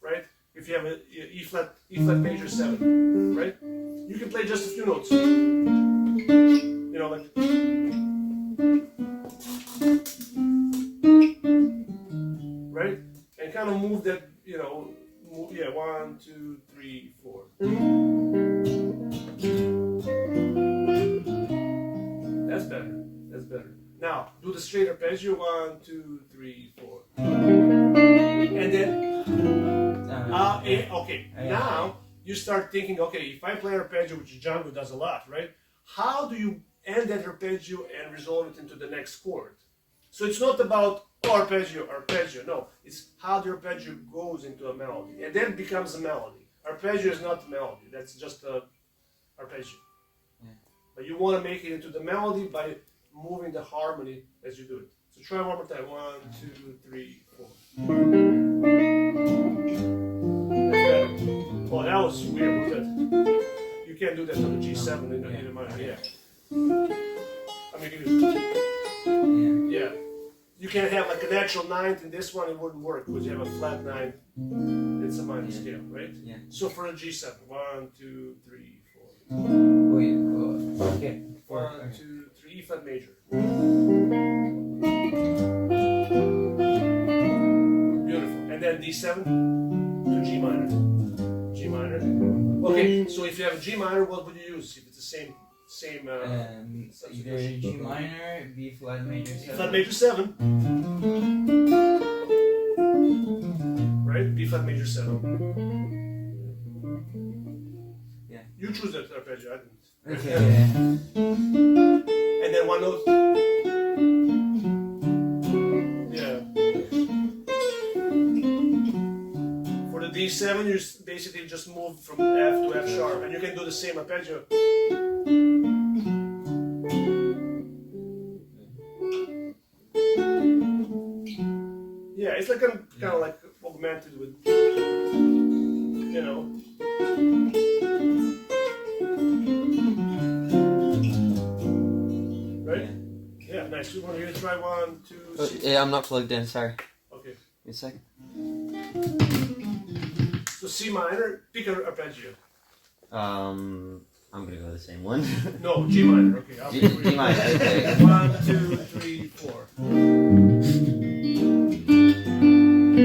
Speaker 1: right? If you have an E flat major 7, right? You can play just a few notes. You know, like. Right? And kind of move that, you know, yeah, 1, 2, 3, 4. That's better. That's better. Now, do the straight arpeggio. 1, 2, 3, 4. And then, okay. Now you start thinking, okay, if I play arpeggio, which Django does a lot, right? How do you end that arpeggio and resolve it into the next chord? So it's not about arpeggio. No, it's how the arpeggio goes into a melody, and then becomes a melody. Arpeggio is not a melody; that's just a arpeggio.
Speaker 7: Yeah.
Speaker 1: But you want to make it into the melody by moving the harmony as you do it. So try one more time. 1, 2, 3, 4. That's better. Oh, that was weird. Was it? You can't do that on the G7 in the minor. Yeah. I mean, yeah. You can't have like a natural 9th in this one, it wouldn't work because you have a flat 9. It's a minor scale, right?
Speaker 7: Yeah.
Speaker 1: So for a G7, 1, 2, 3, 4.
Speaker 7: Wait, okay.
Speaker 1: 1, 2, 3, E flat major. Beautiful. And then D7 to G minor. G minor. Okay, so if you have a G minor, what would you use if it's the same?
Speaker 7: Either G minor, B flat major 7.
Speaker 1: Flat major 7. Right? B flat major 7.
Speaker 7: Yeah.
Speaker 1: You choose that arpeggio, I didn't.
Speaker 7: Okay. Yeah.
Speaker 1: And then one note. Yeah. For the D7, you basically just move from F to F sharp, and you can do the same arpeggio. Yeah, it's like kind of like augmented with, you know. Right? Yeah, nice. You want to try 1, 2, 6?
Speaker 6: Yeah, I'm not plugged in, sorry.
Speaker 1: Okay.
Speaker 6: Give me a second.
Speaker 1: So C minor, pick an arpeggio.
Speaker 4: I'm gonna go the same one.
Speaker 1: No, G minor. Okay, I'll
Speaker 4: G,
Speaker 1: pick
Speaker 4: G minor, okay.
Speaker 1: 1, 2, 3, 4.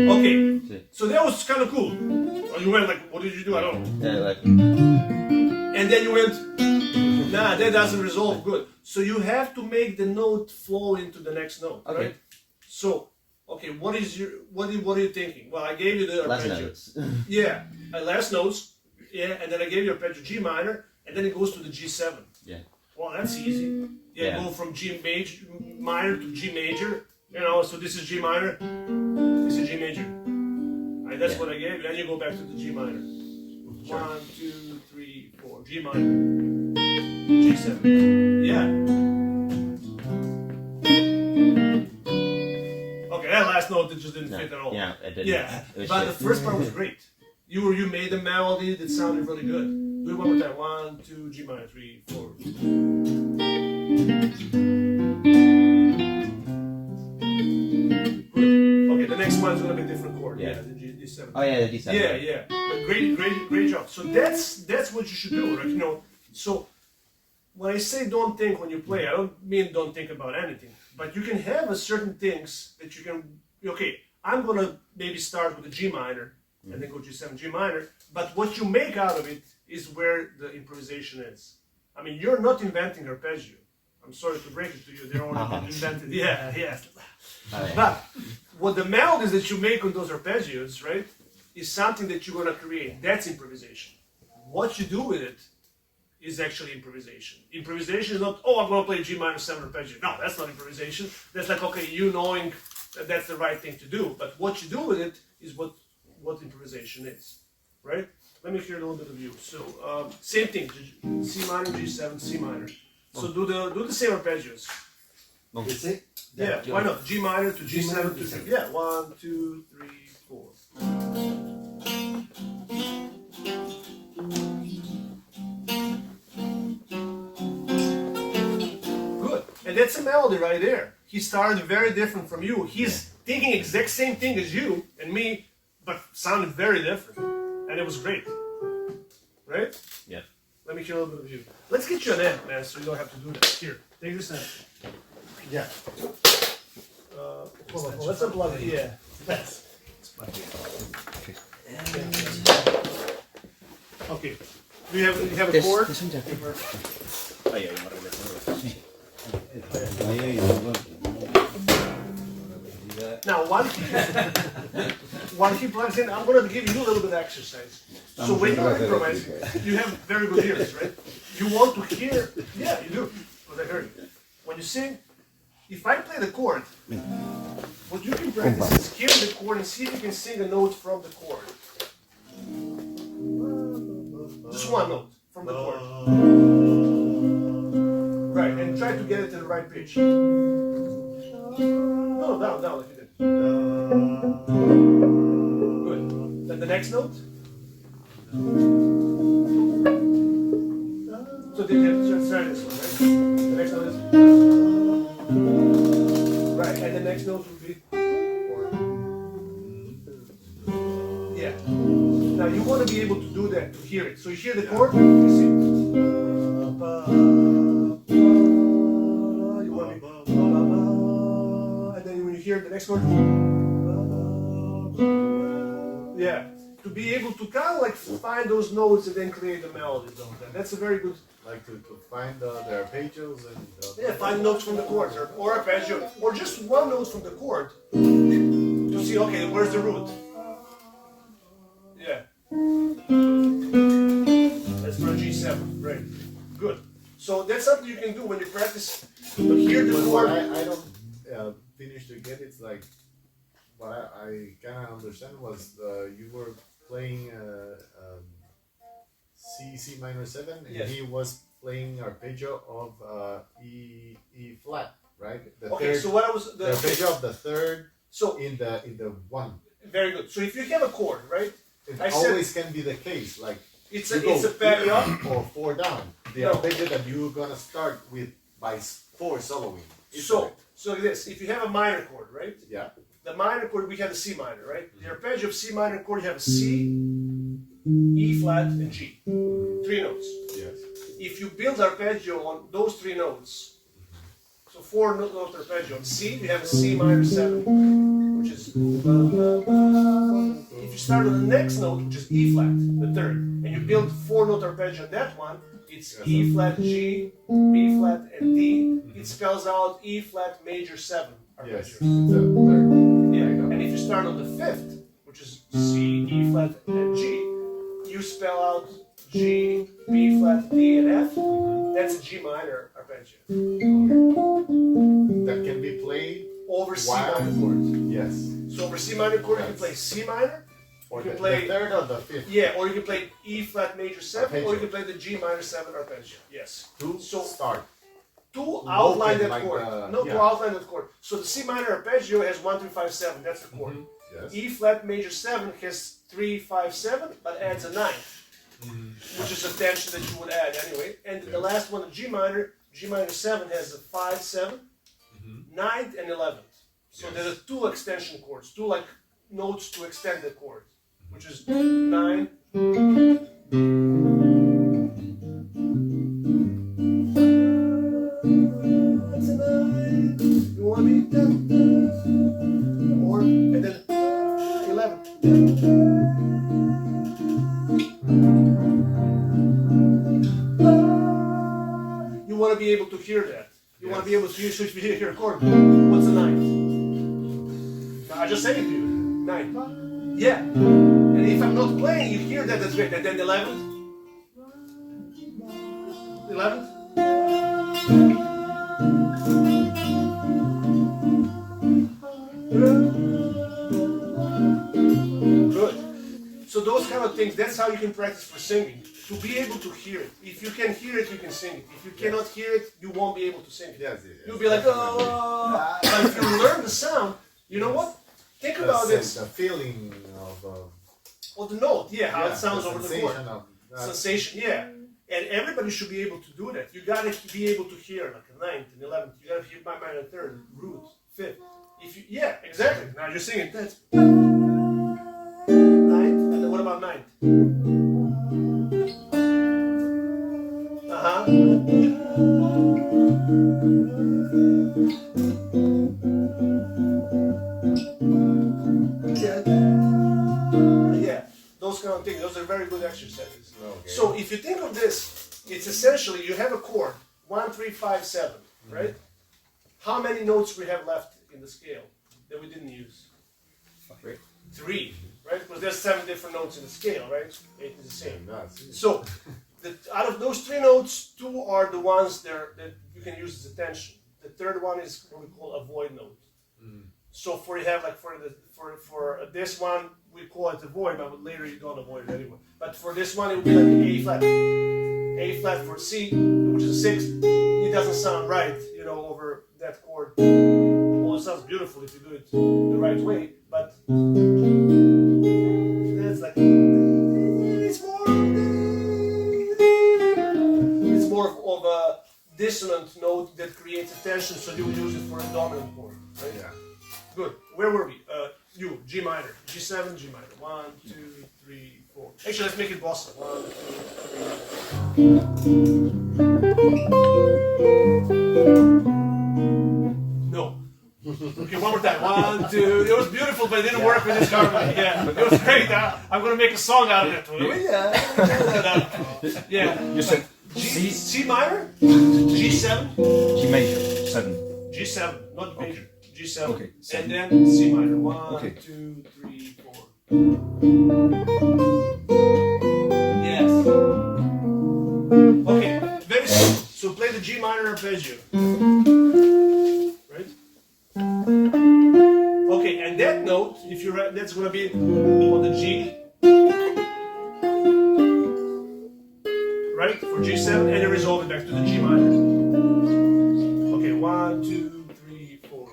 Speaker 1: Okay, so that was kind of cool. Well, you went like, what did you do? I don't know.
Speaker 4: Yeah, like,
Speaker 1: And then you went, nah, that doesn't resolve good. So you have to make the note flow into the next note,
Speaker 4: Okay.
Speaker 1: right? So, okay, what are you thinking? Well, I gave you the
Speaker 4: less
Speaker 1: arpeggio.
Speaker 4: notes.
Speaker 1: Yeah, last notes. Yeah, and then I gave you arpeggio G minor, and then it goes to the G7.
Speaker 4: Yeah.
Speaker 1: Well, that's easy. Yeah, go from G minor to G major. You know, so this is G minor, this is G major. Right, that's what I gave you. Then you go back to the G minor. 1, 2, 3, 4. G minor. G7. Yeah. Okay, that last note that just didn't fit at all.
Speaker 4: Yeah, it didn't.
Speaker 1: Yeah,
Speaker 4: It was
Speaker 1: but
Speaker 4: shit.
Speaker 1: the first part was great. You made the melody that sounded really good. Do it one more time. 1, 2, G minor, 3, 4. Good. Okay, the next one's gonna be a different chord.
Speaker 4: Yeah.
Speaker 1: The D7.
Speaker 4: Oh yeah, the D7.
Speaker 1: Yeah, yeah. But great job. So that's what you should do, right? You know. So when I say don't think when you play, I don't mean don't think about anything. But you can have a certain things that you can. Okay, I'm gonna maybe start with a G minor and then go G7, G minor. But what you make out of it is where the improvisation is. I mean, you're not inventing arpeggio. I'm sorry to break it to you. They're already invented. Yeah, yeah.
Speaker 4: Oh, yeah.
Speaker 1: But what the melodies that you make on those arpeggios, right, is something that you're gonna create. That's improvisation. What you do with it is actually improvisation. Improvisation is not, oh, I'm gonna play G minor 7 arpeggio. No, that's not improvisation. That's like, okay, you knowing that that's the right thing to do. But what you do with it is what improvisation is, right? Let me hear a little bit of you. So same thing, C minor, G7, C minor. So do the same arpeggios.
Speaker 3: That's it?
Speaker 1: Yeah, why not? G minor to
Speaker 3: G minor
Speaker 1: G7
Speaker 3: to
Speaker 1: to
Speaker 3: G7.
Speaker 1: yeah. 1, 2, 3, 4. Good, and that's a melody right there. He started very different from you. He's thinking exact same thing as you and me, but sounded very different, and it was great. Right?
Speaker 4: Yeah.
Speaker 1: Let me hear a little bit of you. Let's get you an amp, man, so you don't have to do that. Here, take this amp.
Speaker 3: Yeah.
Speaker 1: Hold on, let's unplug it. Yeah. That's. Okay. Do you have a chord?
Speaker 6: This one, Jeff.
Speaker 1: Now, while he plugs in, I'm going to give you a little bit of exercise. So when you're improvising, you have very good ears, right? You want to hear, yeah, you do, because I heard you. When you sing, if I play the chord, what you can practice is hear the chord and see if you can sing a note from the chord. Just one note from the chord. Right, and try to get it to the right pitch. No, down, like you did. Good. Then the next note. So try this one, right? The next note is. Right, and the next note would be. Yeah. Now you want to be able to do that, to hear it. So you hear the chord, you see. You want to be. And then when you hear the next chord. Yeah. to be able to kind of like find those notes and then create the melodies of that. That's a very good.
Speaker 5: Like to find the arpeggios and
Speaker 1: Find notes from the chords or arpeggio or just one note from the chord to see. Okay, where's the root? Yeah. That's for a G7. Great. Good. So that's something you can do when you practice. You hear the
Speaker 5: But
Speaker 1: chord.
Speaker 5: what I don't finish to get it's like what I kind of understand was you were playing C minor 7 and
Speaker 1: Yes.
Speaker 5: he was playing arpeggio of E flat, right? The
Speaker 1: Okay,
Speaker 5: third,
Speaker 1: so what I was
Speaker 5: the arpeggio of the third
Speaker 1: so
Speaker 5: in the one.
Speaker 1: very good. So if you have a chord, right?
Speaker 5: It
Speaker 1: I said-
Speaker 5: always can be the case. Like
Speaker 1: It's
Speaker 5: you
Speaker 1: a
Speaker 5: go
Speaker 1: it's a pad
Speaker 5: 3
Speaker 1: up.
Speaker 5: or 4 down. The
Speaker 1: No.
Speaker 5: arpeggio that you're gonna start with by 4 soloing. Is
Speaker 1: So
Speaker 5: correct.
Speaker 1: so like this. If you have a minor chord, right?
Speaker 5: Yeah.
Speaker 1: The minor chord we have a C minor, right? The arpeggio of C minor chord you have a C, E flat, and G. 3 notes.
Speaker 5: Yes.
Speaker 1: If you build arpeggio on those 3 notes, so 4 note arpeggio on C, you have a C minor 7, which is. If you start on the next note, which is E flat, the third, and you build 4 note arpeggio on that one, it's E flat, G, B flat, and D. It spells out E flat major 7
Speaker 5: Yes.
Speaker 1: arpeggio.
Speaker 5: It's a third.
Speaker 1: Yeah. And if you start on the 5th, which is C, E flat, and G, you spell out G, B flat, D, and F. That's a G minor arpeggio.
Speaker 5: That can be played
Speaker 1: Over C
Speaker 5: Wow.
Speaker 1: minor chord.
Speaker 5: yes.
Speaker 1: So over C minor chord, you can play C minor,
Speaker 5: Or
Speaker 1: you
Speaker 5: the,
Speaker 1: can play
Speaker 5: the third or the fifth.
Speaker 1: yeah, or you can play E flat major 7, or
Speaker 5: Arpeggio.
Speaker 1: you can play the G minor 7 arpeggio. Yes.
Speaker 5: To
Speaker 1: So-
Speaker 5: start.
Speaker 1: To outline
Speaker 5: open
Speaker 1: that
Speaker 5: like
Speaker 1: chord.
Speaker 5: the-
Speaker 1: No, to
Speaker 5: yeah.
Speaker 1: outline that chord. So the C minor arpeggio has 1, 3, 5, 7. That's the chord.
Speaker 5: Yes.
Speaker 1: E flat major 7 has 3, 5, 7, but adds a 9th, which is a tension that you would add anyway. And the last one, the G minor 7 has a 5, 7, 9th, and 11th. So there are 2 extension chords, 2 like notes to extend the chord, which is 9. You want me or and then 11. You want to be able to hear that. You want to be able to hear. So if you hear a chord, what's the 9th? I just said it to you. 9th. Yeah. And if I'm not playing, you hear that. That's great. And then 11th. 11th. Good. So those kind of things, that's how you can practice for singing. To be able to hear it. If you can hear it, you can sing it. If you cannot hear it, you won't be able to sing it.
Speaker 5: Yes, yes, yes.
Speaker 1: You'll be like, oh. But if you learn the sound, you know what? Think about
Speaker 5: the,
Speaker 1: this.
Speaker 5: the feeling of
Speaker 1: Well, the note, yeah, how it sounds
Speaker 5: the
Speaker 1: over the
Speaker 5: sensation
Speaker 1: chord.
Speaker 5: of that.
Speaker 1: Sensation, yeah. And everybody should be able to do that. You gotta be able to hear like a 9th and 11th. You gotta hear my minor 3rd, root, 5th. If you, yeah, exactly. Now you're singing that's 9th, and then what about 9th? Yeah, those kind of things. Those are very good exercises.
Speaker 5: Okay.
Speaker 1: So if you think of this, it's essentially you have a chord 1, 3, 5, 7, right? How many notes we have left in the scale that we didn't use? 3, right? Because there's 7 different notes in the scale, right? 8 is the same.
Speaker 5: And that's it.
Speaker 1: So, out of those 3 notes, 2 are the ones that you can use as a tension. The third one is what we call a void note. So for you have like for this one we call it a void, but later you don't avoid it anymore. But for this one it would be like A flat. A flat for C, which is a 6th. It doesn't sound right, you know, over that chord. Well, it sounds beautiful if you do it the right way, but that's like it's more of a dissonant note that creates a tension, so you would use it for a dominant chord, right?
Speaker 5: Yeah.
Speaker 1: Good. Where were we? You, G minor, G7, G minor. 1, 2, 3, 4. Actually, let's make it bossa. 1, 2, 3. No. Okay, one more time. 1, 2. It was beautiful, but it didn't work with this harmony. Yeah, it was great. I'm gonna make a song out of it. Yeah.
Speaker 2: You said
Speaker 1: C minor, G7,
Speaker 2: G major 7.
Speaker 1: G7, not major. G7.
Speaker 2: Okay, seven.
Speaker 1: And then C minor. 1,
Speaker 2: Okay.
Speaker 1: 2, 3, 4. Yes. Okay, very simple. So play the G minor arpeggio. Right? Okay, and that note, if you're right, that's gonna be on the G. Right? For G7, and you resolve it back to the G minor. Okay, 1, 2, 3, 4.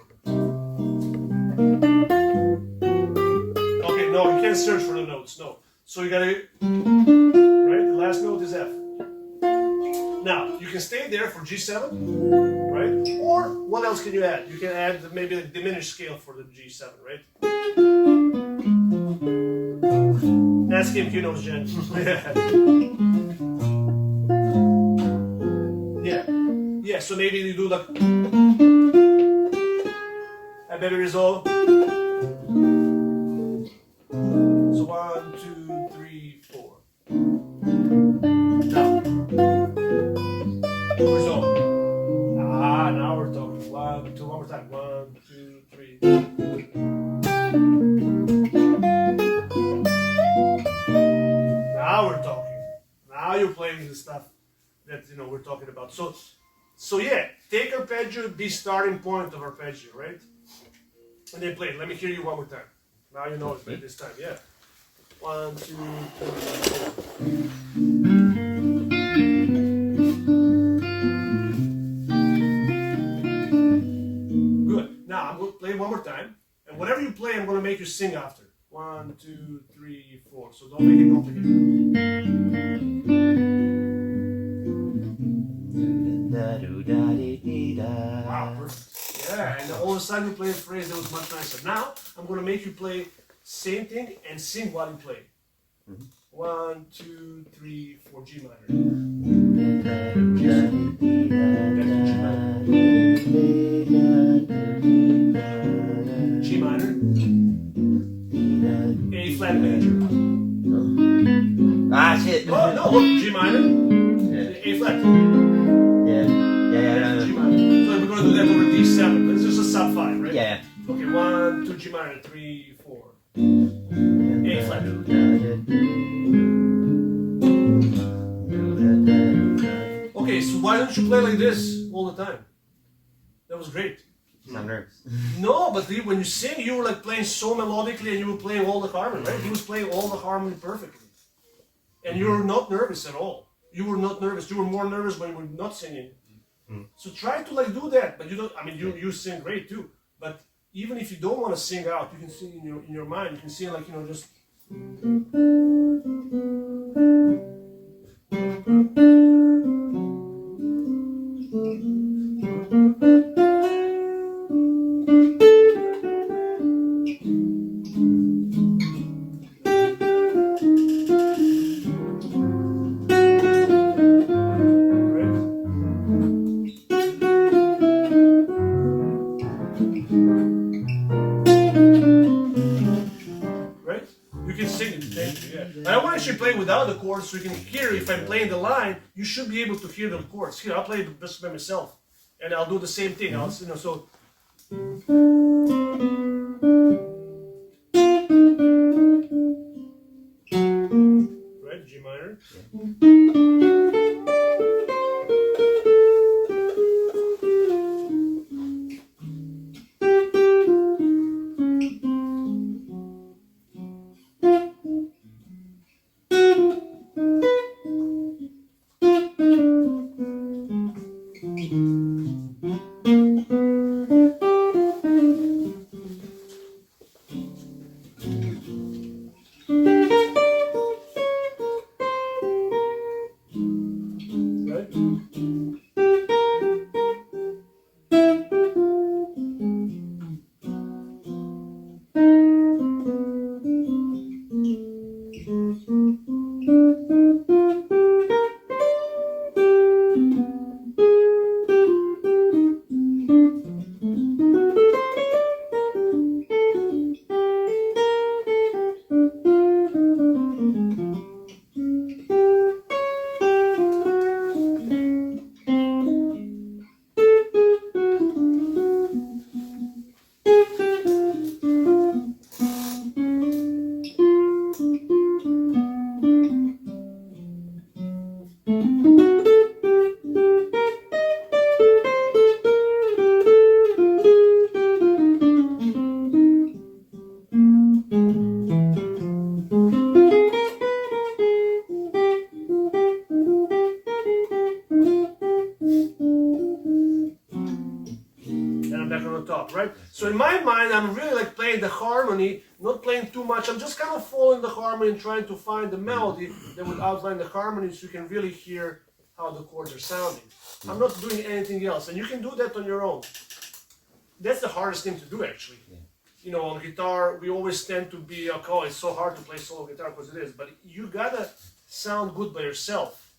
Speaker 1: Okay, no, you can't search for the notes, no. So you gotta, right? The last note is F. Now, you can stay there for G7, right? Or, what else can you add? You can add maybe a diminished scale for the G7, right? Ask him, he knows, Jen. Yeah. Yeah, so maybe you do like a better resolve. So 1, 2, 3, 4. Now, resolve. Now we're talking. 1, 2, one more time. 1, 2, 3. Now we're talking. Now you're playing the stuff that we're talking about. So yeah, take arpeggio, be starting point of arpeggio, right? And then play it. Let me hear you one more time. Now you know it this time, yeah. 1, 2, 3, 4. Good. Now I'm going to play one more time, and whatever you play, I'm going to make you sing after. 1, 2, 3, 4. So don't make it complicated. Wow, perfect. Yeah, and all of a sudden you play a phrase that was much nicer. Now, I'm going to make you play same thing and sing while you play. 1, 2, 3, 4, G minor. G minor. A flat major.
Speaker 4: Ah, shit.
Speaker 1: Oh, no, look, G minor. A flat.
Speaker 4: Yeah.
Speaker 1: G minor. So we're going to do that over D7. It's just a sub 5, right?
Speaker 4: Yeah.
Speaker 1: Okay, 1, 2, G minor, 3, 4. A flat. Okay, so why don't you play like this all the time? That was great.
Speaker 4: I'm nervous.
Speaker 1: No, but when you sing, you were like playing so melodically and you were playing all the harmony, right? He was playing all the harmony perfectly. And you were not nervous at all. You were not nervous. You were more nervous when you were not singing. So try to like do that. But you don't, I mean, you sing great too. But even if you don't want to sing out, you can sing in your mind. You can sing like, just... Right? You can sing it, thank you, yeah. But I want to actually play without the chords so you can hear if I'm playing the line, you should be able to hear the chords. Here, I'll play this by myself. And I'll do the same thing. I'll, so... Right, G minor. So in my mind, I'm really like playing the harmony, not playing too much. I'm just kind of following the harmony and trying to find the melody that would outline the harmony so you can really hear how the chords are sounding. I'm not doing anything else. And you can do that on your own. That's the hardest thing to do, actually. You know, on guitar, we always tend to be, like, oh, it's so hard to play solo guitar, because it is. But you gotta sound good by yourself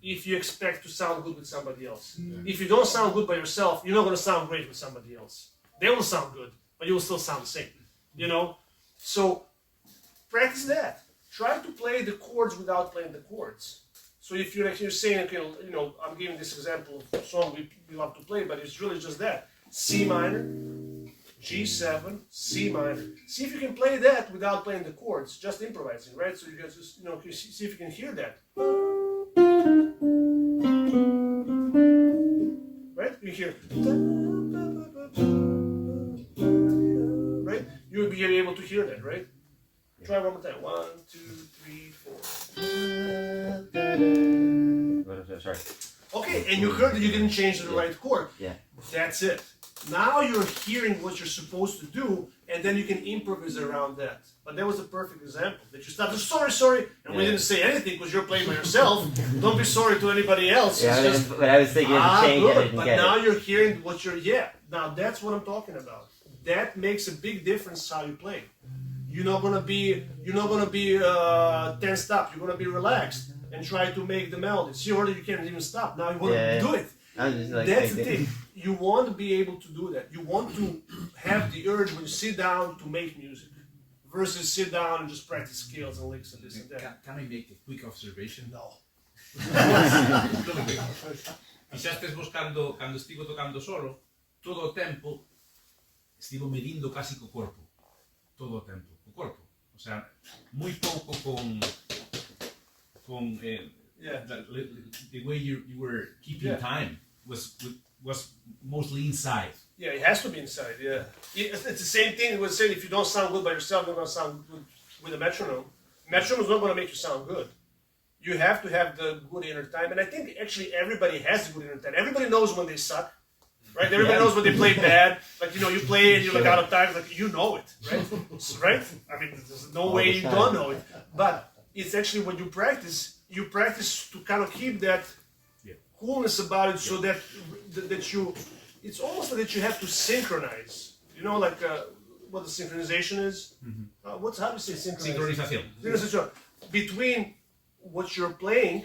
Speaker 1: if you expect to sound good with somebody else. If you don't sound good by yourself, you're not gonna sound great with somebody else. They will sound good, but you will still sound the same, you know? So practice that. Try to play the chords without playing the chords. So if you're saying, okay, you know, I'm giving this example of a song we love to play, but it's really just that. C minor, G7, C minor. See if you can play that without playing the chords, just improvising, right? So you guys just, you know, see if you can hear that. Right? You hear. Right? You'll be able to hear that, right? Try one more time. 1, 2, 3, 4.
Speaker 4: Sorry.
Speaker 1: Okay, and you heard that you didn't change the right chord.
Speaker 4: Yeah.
Speaker 1: That's it. Now you're hearing what you're supposed to do, and then you can improvise around that. But that was a perfect example. That you started, sorry, and we didn't say anything because you're playing by yourself. Don't be sorry to anybody else.
Speaker 4: Yeah,
Speaker 1: It's just,
Speaker 4: but I was thinking of the change and I
Speaker 1: good.
Speaker 4: didn't
Speaker 1: But
Speaker 4: get
Speaker 1: now
Speaker 4: it.
Speaker 1: you're hearing what you're, now that's what I'm talking about. That makes a big difference how you play. You're not gonna be tensed up. You're gonna be relaxed and try to make the melody. See, already you can't even stop. Now you want to do it.
Speaker 4: I'm just like
Speaker 1: That's the
Speaker 4: thinking.
Speaker 1: thing. You want to be able to do that. You want to have the urge when you sit down to make music, versus sit down and just practice scales and licks and this and that.
Speaker 8: Can I make a quick observation?
Speaker 1: No.
Speaker 8: Really quick. Quizás buscando, quando estivo tocando solo, todo o tempo estivo medindo casi co corpo. Todo o tempo, co corpo. O sea, moi pouco con the way you were keeping time was mostly inside.
Speaker 1: Yeah, it has to be inside, yeah. It's the same thing with saying if you don't sound good by yourself, you're not going to sound good with a metronome. Metronome's not going to make you sound good. You have to have the good inner time. And I think actually everybody has the good inner time. Everybody knows when they suck, right? Everybody knows when they play bad. Like, you know, you play and you're like out of time, like you know it, right? Right? I mean, there's no way you don't know it. But it's actually when you practice to kind of keep that coolness about it, so that you, it's almost like that you have to synchronize. You know, like what the synchronization is. How do you say synchronization?
Speaker 8: Sincronización.
Speaker 1: Between what you're playing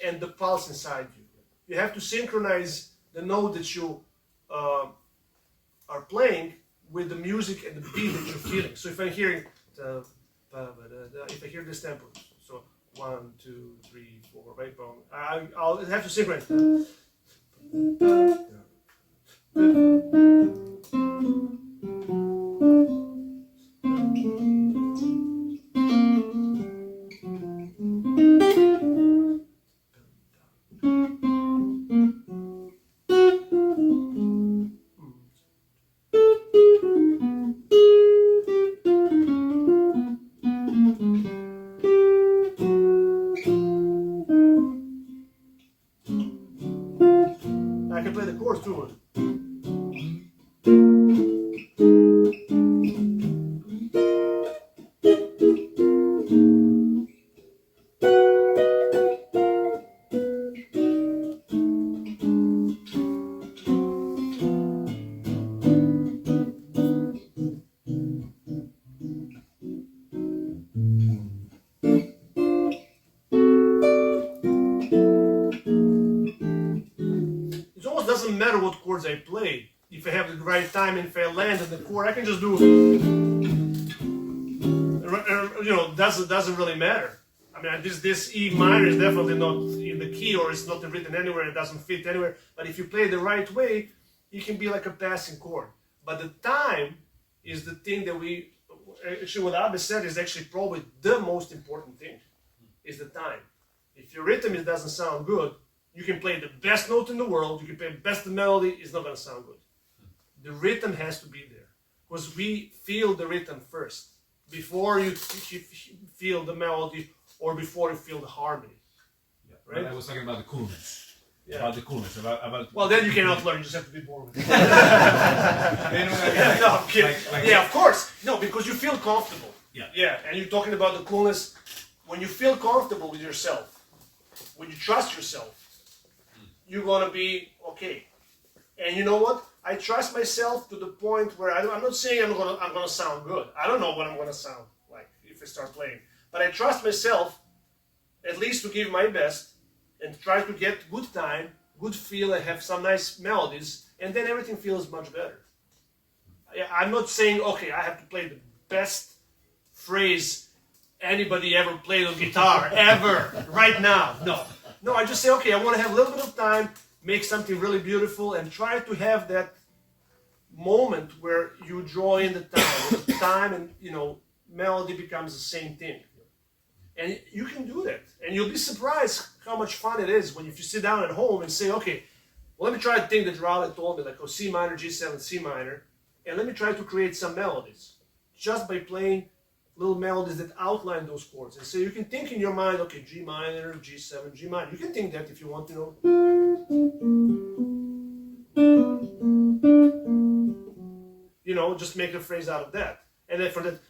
Speaker 1: and the pulse inside you. You have to synchronize the note that you are playing with the music and the beat that you're feeling. So if I'm hearing, if I hear this tempo, so 1, 2, 3, 4, right, boom, I'll have to synchronize. I can play the chords too. It almost doesn't matter what chords I play. If I have the right time and if I land on the chord, I can just do. You know, doesn't really matter. I mean, this E minor is definitely not in the key, or it's not written anywhere. It doesn't fit anywhere. But if you play it the right way, it can be like a passing chord. But the time is the thing that we actually, what Abbe said is actually probably the most important thing. Is the time. If your rhythm doesn't sound good, you can play the best note in the world, you can play the best melody, it's not going to sound good. The rhythm has to be there. Because we feel the rhythm first. Before you feel the melody or before you feel the harmony.
Speaker 8: Yeah.
Speaker 1: Right?
Speaker 8: I was talking about the coolness.
Speaker 1: Yeah.
Speaker 8: about the coolness, about
Speaker 1: Well, then you cannot learn. You just have to be born with it.
Speaker 8: you know,
Speaker 1: Yeah, no, I'm kidding.
Speaker 8: like-
Speaker 1: Yeah, of course. No, because you feel comfortable.
Speaker 8: Yeah.
Speaker 1: Yeah, and you're talking about the coolness. When you feel comfortable with yourself, when you trust yourself, you're gonna be okay. And you know what? I trust myself to the point where I'm not saying I'm gonna sound good. I don't know what I'm gonna sound like if I start playing, but I trust myself at least to give my best and try to get good time, good feel, and have some nice melodies, and then everything feels much better. I'm not saying, okay, I have to play the best phrase anybody ever played on guitar, ever, right now. No, I just say, okay, I want to have a little bit of time, make something really beautiful, and try to have that moment where you draw in the time and, melody becomes the same thing. And you can do that. And you'll be surprised how much fun it is when if you sit down at home and say, okay, well, let me try the thing that Rale told me, like C minor, G7, C minor, and let me try to create some melodies just by playing little melodies that outline those chords. And so you can think in your mind, okay, G minor, G7, G minor. You can think that if you want to know. Just make a phrase out of that. And then for that,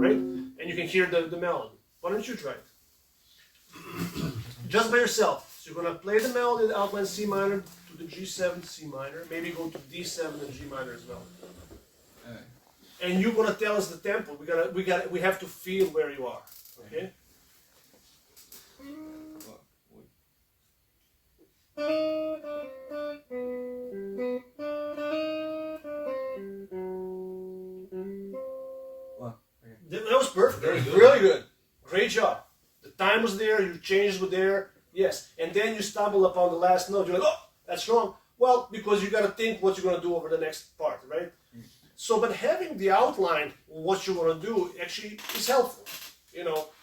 Speaker 1: right? And you can hear the melody. Why don't you try it? Just by yourself. So you're going to play the melody that outlines C minor to the G7, C minor. Maybe go to D7 and G minor as well. And you're going to tell us the tempo. We have to feel where you are. Okay? That was perfect.
Speaker 8: Very good.
Speaker 1: Really good. Great job. The time was there, your changes were there. Yes. And then you stumble upon the last note. You're like, oh, that's wrong. Well, because you got to think what you're going to do over the next part, right? So, but having the outline, what you're going to do, actually is helpful.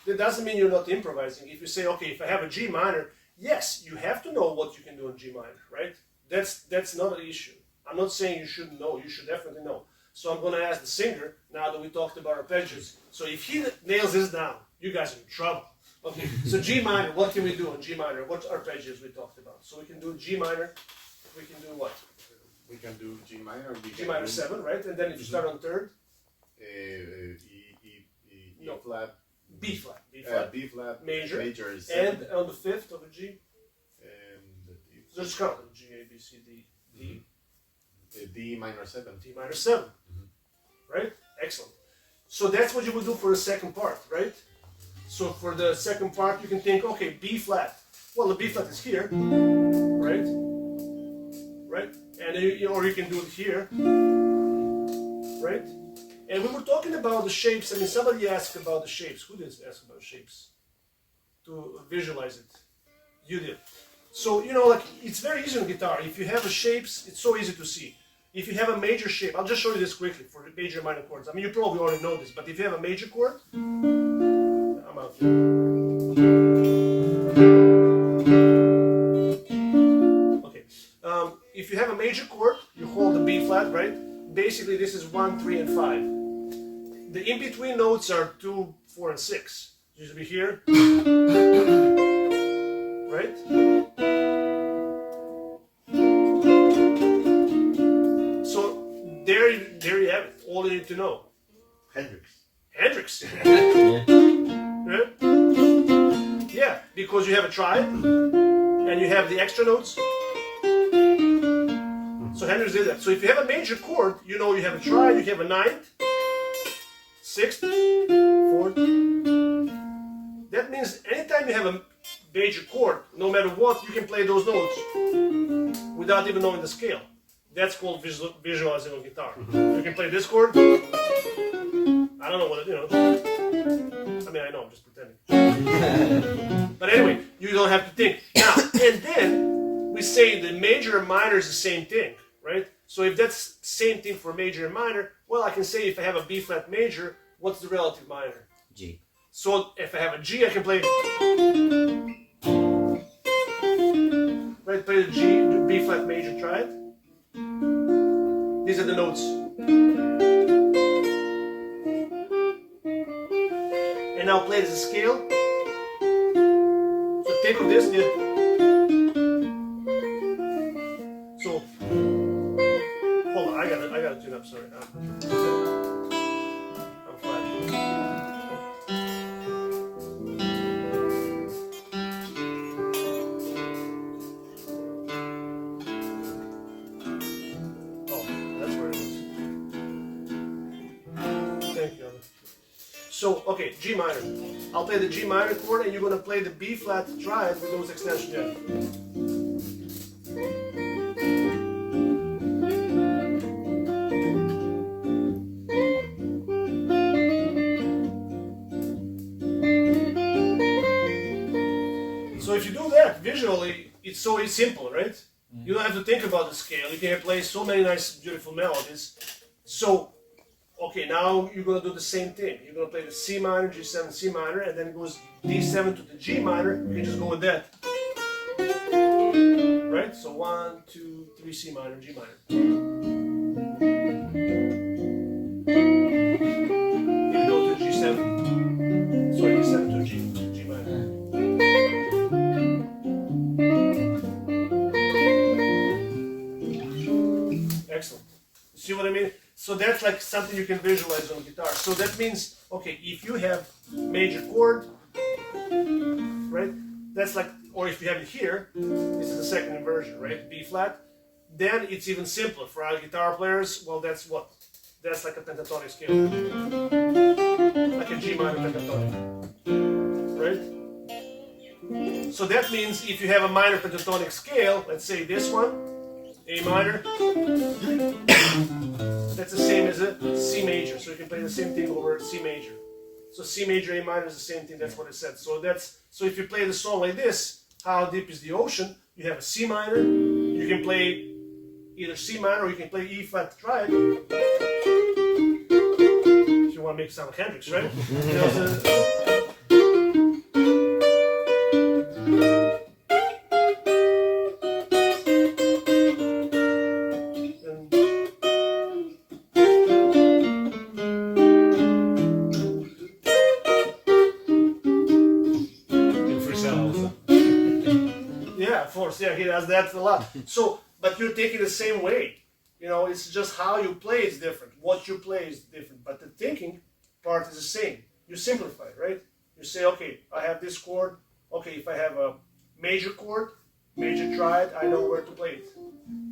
Speaker 1: That doesn't mean you're not improvising. If you say, okay, if I have a G minor, yes, you have to know what you can do in G minor, right? That's not an issue. I'm not saying you shouldn't know. You should definitely know. So I'm going to ask the singer, now that we talked about arpeggios. So if he nails this down, you guys are in trouble. Okay, so G minor, what can we do in G minor? What arpeggios we talked about? So we can do G minor. We can do what?
Speaker 5: We can do G minor.
Speaker 1: G minor 7, right? And then if you start on third,
Speaker 5: E
Speaker 1: No.
Speaker 5: flat.
Speaker 1: B flat. B flat.
Speaker 5: B flat.
Speaker 1: Major.
Speaker 5: Major is 7.
Speaker 1: And on the fifth of a G,
Speaker 5: And
Speaker 1: so just count them. G, A, B, C, D, D,
Speaker 5: D minor 7.
Speaker 1: D minor 7. Right? Excellent. So that's what you would do for the second part, right? So for the second part, you can think, okay, B flat. Well, the B flat is here, right? Right? And then or you can do it here, right? And we were talking about the shapes. I mean, somebody asked about the shapes. Who did ask about shapes? To visualize it. You did. So, it's very easy on guitar. If you have a shapes, it's so easy to see. If you have a major shape, I'll just show you this quickly for the major and minor chords. I mean, you probably already know this, but if you have a major chord, I'm out here. Okay. If you have a major chord, you hold the B flat, right? Basically, this is 1, 3, and 5. The in-between notes are 2, 4, and 6. It used to be here, right? So there you have it. All you need to know. Hendrix. Right? Yeah, because you have a triad and you have the extra notes. So Hendrix did that. So if you have a major chord, you have a triad, you have a ninth, sixth, fourth. That means anytime you have a major chord, no matter what, you can play those notes without even knowing the scale. That's called visualizing on guitar. You can play this chord. I don't know what I mean, I know, I'm just pretending. But anyway, you don't have to think. Now, and then we say the major and minor is the same thing, right? So if that's the same thing for major and minor, well, I can say if I have a B flat major, what's the relative minor?
Speaker 4: G.
Speaker 1: So if I have a G, I can play. Right, play the G, the B flat major triad. These are the notes. And now play as a scale. take of this, yeah. So, hold on, I gotta tune up, sorry. I'm flat. Oh, that's where it is. Thank you. So, okay, G minor. I'll play the G minor chord and you're gonna play the B flat triad with those extensions. Yeah. So if you do that visually, it's so simple, right? You don't have to think about the scale. You can play so many nice, beautiful melodies. So, okay, now you're gonna do the same thing. You're gonna play the C minor, G7, C minor, and then it goes D7 to the G minor. You can just go with that, right? So 1, 2, 3, C minor, G minor. You go to G7. Sorry, D7 to G minor. Excellent. See what I mean? So that's like something you can visualize on guitar. So that means, okay, if you have major chord, right? That's like, or if you have it here, this is the second inversion, right? B flat. Then it's even simpler for our guitar players. Well, that's what? That's like a pentatonic scale, like a G minor pentatonic, right? So that means if you have a minor pentatonic scale, let's say this one, A minor, that's the same as a C major. So you can play the same thing over C major. So C major, A minor is the same thing. That's what it said. So if you play the song like this, How Deep Is the Ocean? You have a C minor. You can play either C minor or you can play E flat triad. If you want to make it sound like Hendrix, right? You know, yeah, he does that a lot. So, but you're taking the same way. You know, it's just how you play is different. What you play is different. But the thinking part is the same. You simplify, right? You say, okay, I have this chord. Okay, if I have a major chord, major triad, I know where to play it,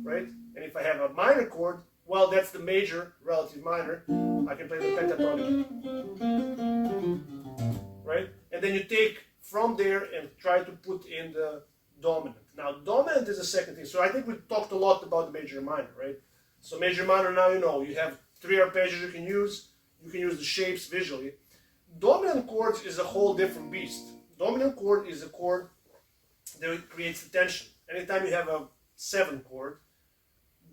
Speaker 1: right? And if I have a minor chord, well, that's the major, relative minor. I can play the pentatonic, right? And then you take from there and try to put in the dominant. Now, dominant is the second thing. So I think we talked a lot about the major and minor, right? So major, minor, now you know. You have 3 arpeggios you can use. You can use the shapes visually. Dominant chords is a whole different beast. Dominant chord is a chord that creates the tension. Anytime you have a 7 chord,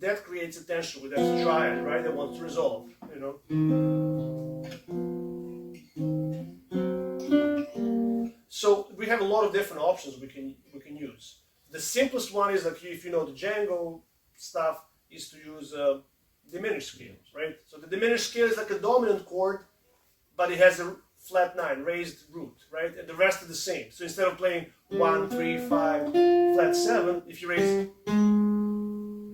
Speaker 1: that creates a tension with that triad, right? That wants to resolve, you know. So we have a lot of different options we can use. The simplest one is like if you know the Django stuff is to use diminished scales, right? So the diminished scale is like a dominant chord, but it has a flat 9, raised root, right? And the rest are the same. So instead of playing 1, 3, 5, flat 7, if you raise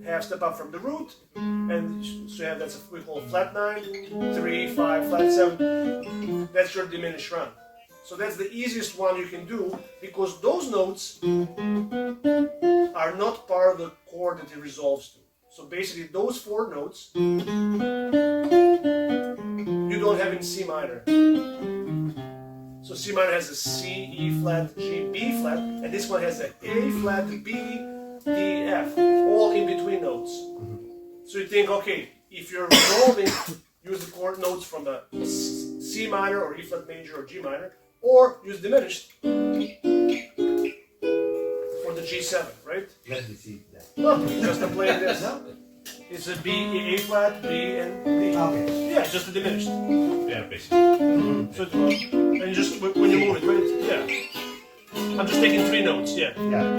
Speaker 1: half step up from the root, and so you have that's we call flat 9, 3, 5, flat 7. That's your diminished run. So that's the easiest one you can do because those notes are not part of the chord that it resolves to. So basically those 4 notes you don't have in C minor. So C minor has a C, E flat, G, B flat, and this one has a A flat, B, D, F, all in between notes. So you think, okay, if you're resolving, use the chord notes from the C minor or E flat major or G minor, or use diminished for the G7, right?
Speaker 3: Let me see that.
Speaker 1: Look, just to play this.
Speaker 3: No?
Speaker 1: It's a B, A flat, B, and D.
Speaker 3: Okay.
Speaker 1: Yeah, just a diminished.
Speaker 8: Yeah, basically.
Speaker 1: So, and you just when you move it, right? Yeah. I'm just taking 3 notes. Yeah.
Speaker 3: Yeah.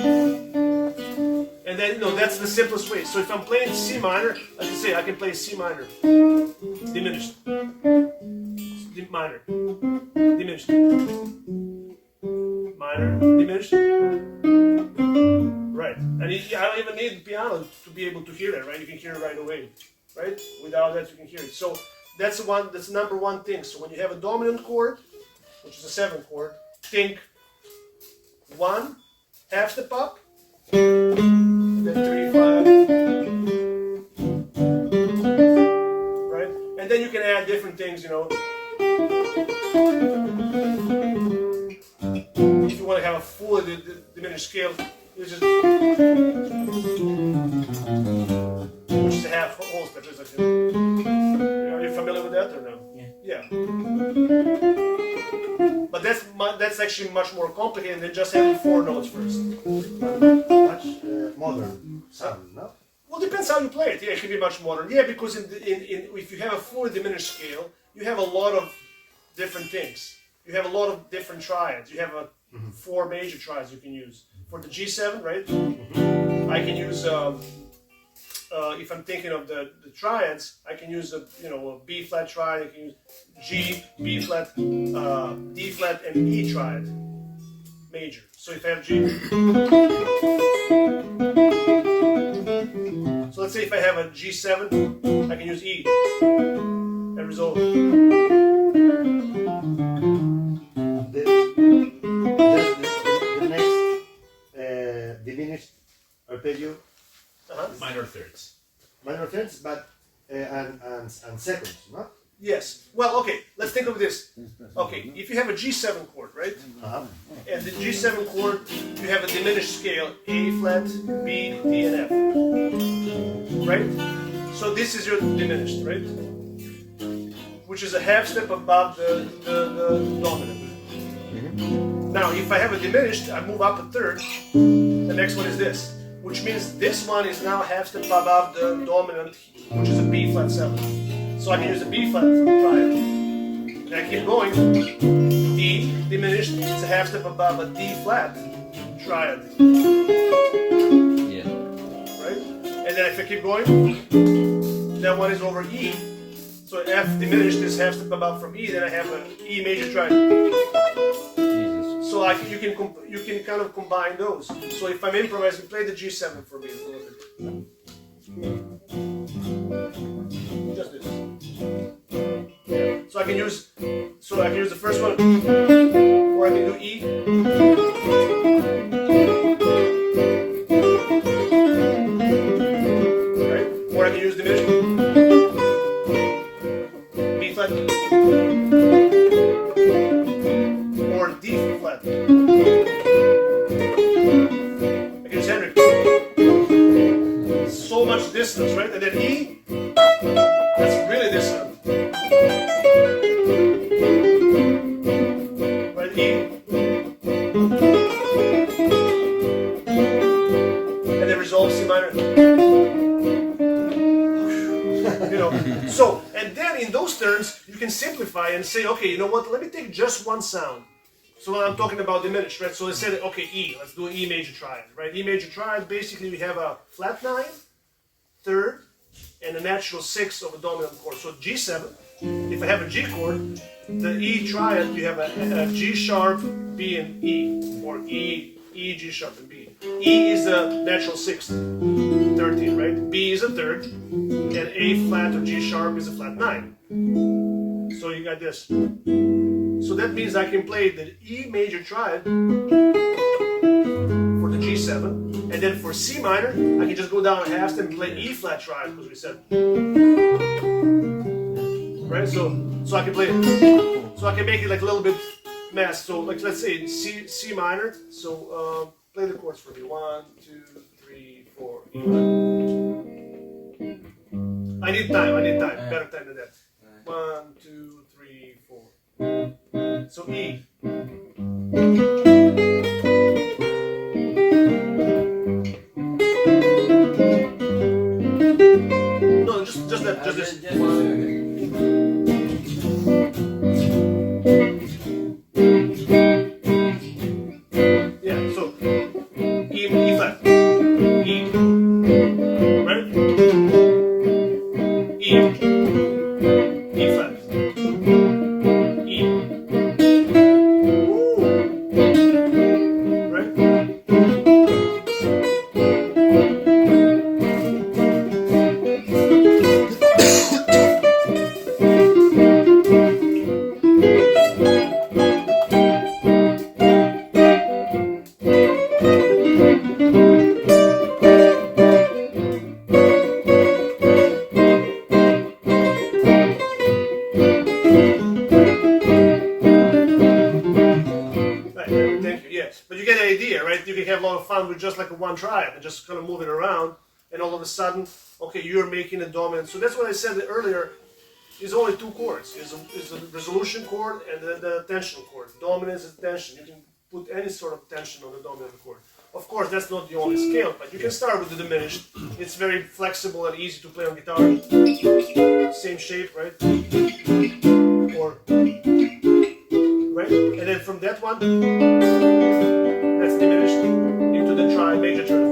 Speaker 1: And then that's the simplest way. So if I'm playing C minor, like I say, I can play C minor, diminished, D minor, diminished, minor, diminished. Right, and I don't even need the piano to be able to hear that, right? You can hear it right away, right? Without that, you can hear it. So that's the number one thing. So when you have a dominant chord, which is a 7 chord, think 1 half step up, then 3, 5, right? And then you can add different things, you know. If you want to have a fully diminished scale, you just, which is a half whole step. Is like, are you familiar with that or no?
Speaker 7: Yeah.
Speaker 1: But that's actually much more complicated than just having 4 notes first.
Speaker 3: Much modern sound, no?
Speaker 1: Well, depends how you play it. Yeah, it can be much modern. Yeah, because if you have a fully diminished scale, you have a lot of different things. You have a lot of different triads. You have 4 major triads you can use. For the G7, right? I can use, if I'm thinking of the triads, I can use a B flat triad. I can use G, B flat, D flat, and E triad, major. So if I have G, so let's say if I have a G7, I can use E and resolve.
Speaker 3: The next diminished arpeggio,
Speaker 8: Minor thirds.
Speaker 3: minor thirds, but and seconds, no?
Speaker 1: Yes. Well, okay. Let's think of this. Okay, if you have a G7 chord, right? And the G7 chord, you have a diminished scale: A flat, B, D, and F. Right? So this is your diminished, right? Which is a half step above the dominant. Now, if I have a diminished, I move up a third. The next one is this, which means this one is now a half step above the dominant, which is a B flat 7. So I can use a B flat triad. And I keep going. D diminished, it's a half step above a D flat triad.
Speaker 6: Yeah.
Speaker 1: Right? And then if I keep going, that one is over E. So F diminished is half step above from E, then I have an E major triad.
Speaker 6: Jesus.
Speaker 1: So you can kind of combine those. So if I'm improvising, play the G7 for me a little bit. Just this. So I can use the first one, or I can do E. Right? Or I can use diminished. B flat. Or D flat. I can use Henry. So much distance, right? And then E, that's really dissonant. Right, E. And then resolve C minor. So, and then in those terms, you can simplify and say, okay, you know what, let me take just one sound. So when I'm talking about diminished, right? So let's say that, okay, E, let's do an E major triad, right? E major triad, basically we have a flat 9, third, and a natural 6 of a dominant chord. So G7, if I have a G chord, the E triad, you have a G sharp, B, and E, or E, G sharp, and B. E is a natural 6th, 13, right? B is a third, and A flat or G sharp is a flat 9. So you got this. So that means I can play the E major triad for the G7, and then for C minor, I can just go down a half step and play E flat triad, because we said. Right? So I can play it. So I can make it like a little bit masked. So like let's say C minor. So play the chords for me. 1, 2, 3, 4. E minor. I need time. Better time than that. 1, 2, 3, 4. So E. No, just this. Yeah, so E flat. E. Right? E. E flat. E. Woo. one triad and just kind of move it around, and all of a sudden, okay, you're making a dominant. So that's what I said earlier. Is only two chords. Is a resolution chord and the tension chord. Dominance is tension. You can put any sort of tension on the dominant chord. Of course, that's not the only scale, but you can start with the diminished. It's very flexible and easy to play on guitar. Same shape, right? Or right, and then from that one, that's diminished into the triad major third.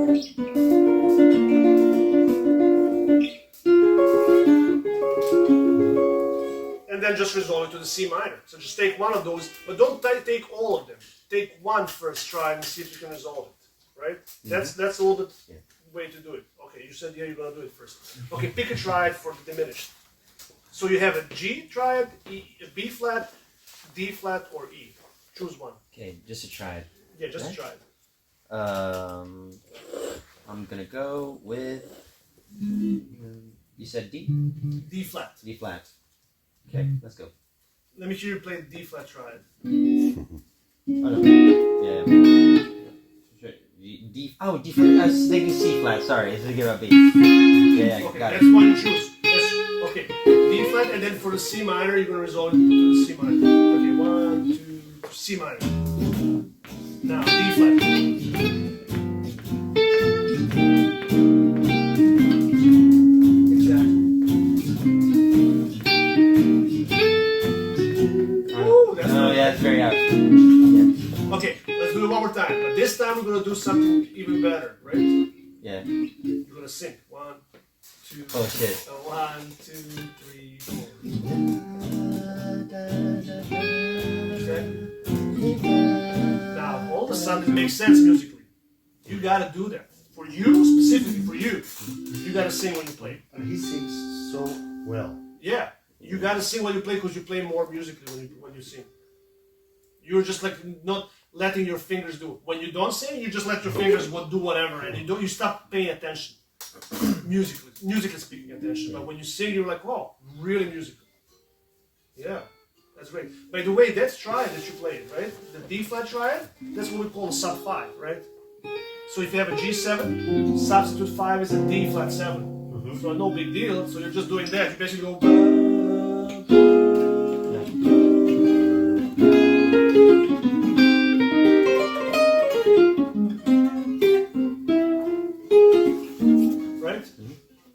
Speaker 1: And then just resolve it to the C minor. So just take one of those, but don't take all of them. Take one first, try and see if you can resolve it. Right? That's a little bit way to do it. Okay, you said you're gonna do it first. Okay, pick a triad for the diminished. So you have a G triad, a B flat, D flat, or E. Choose one.
Speaker 4: Okay, just a triad.
Speaker 1: Yeah, just a triad.
Speaker 4: I'm gonna go with. You said D.
Speaker 1: D flat.
Speaker 4: D flat. Okay, let's go.
Speaker 1: Let me hear you play D flat triad.
Speaker 4: Oh no. Yeah. D. Oh, D flat. I was thinking C flat. Sorry, I was thinking about B. Yeah,
Speaker 1: Okay,
Speaker 4: got
Speaker 1: that's
Speaker 4: it.
Speaker 1: one you choose. Okay, D flat, and then for the C minor, you're gonna resolve it to the C minor. Okay, 1, 2, C minor. Now D flat. Exactly. Ooh, that's
Speaker 4: Oh
Speaker 1: nice.
Speaker 4: yeah, it's very out.
Speaker 1: Okay, let's do it one more time. But this time we're gonna do something even better, right?
Speaker 4: Yeah.
Speaker 1: You're gonna sing. 1, 2.
Speaker 4: Oh shit.
Speaker 1: 1, 2, 3, 4. Okay. Now, all of a sudden, it makes sense musically. You gotta do that. For you, specifically for you, you gotta sing when you play.
Speaker 3: And he sings so well.
Speaker 1: Yeah, you gotta sing when you play because you play more musically when you sing. You're just like not letting your fingers do it. When you don't sing, you just let your fingers do whatever, and you stop paying attention. musically speaking attention. But when you sing, you're like, oh, really musical. Yeah, that's great. By the way, that's triad that you played, right? The D flat triad, that's what we call a sub 5, right? So if you have a G7, substitute 5 is a D flat 7. So no big deal. So you're just doing that. You basically go. Right?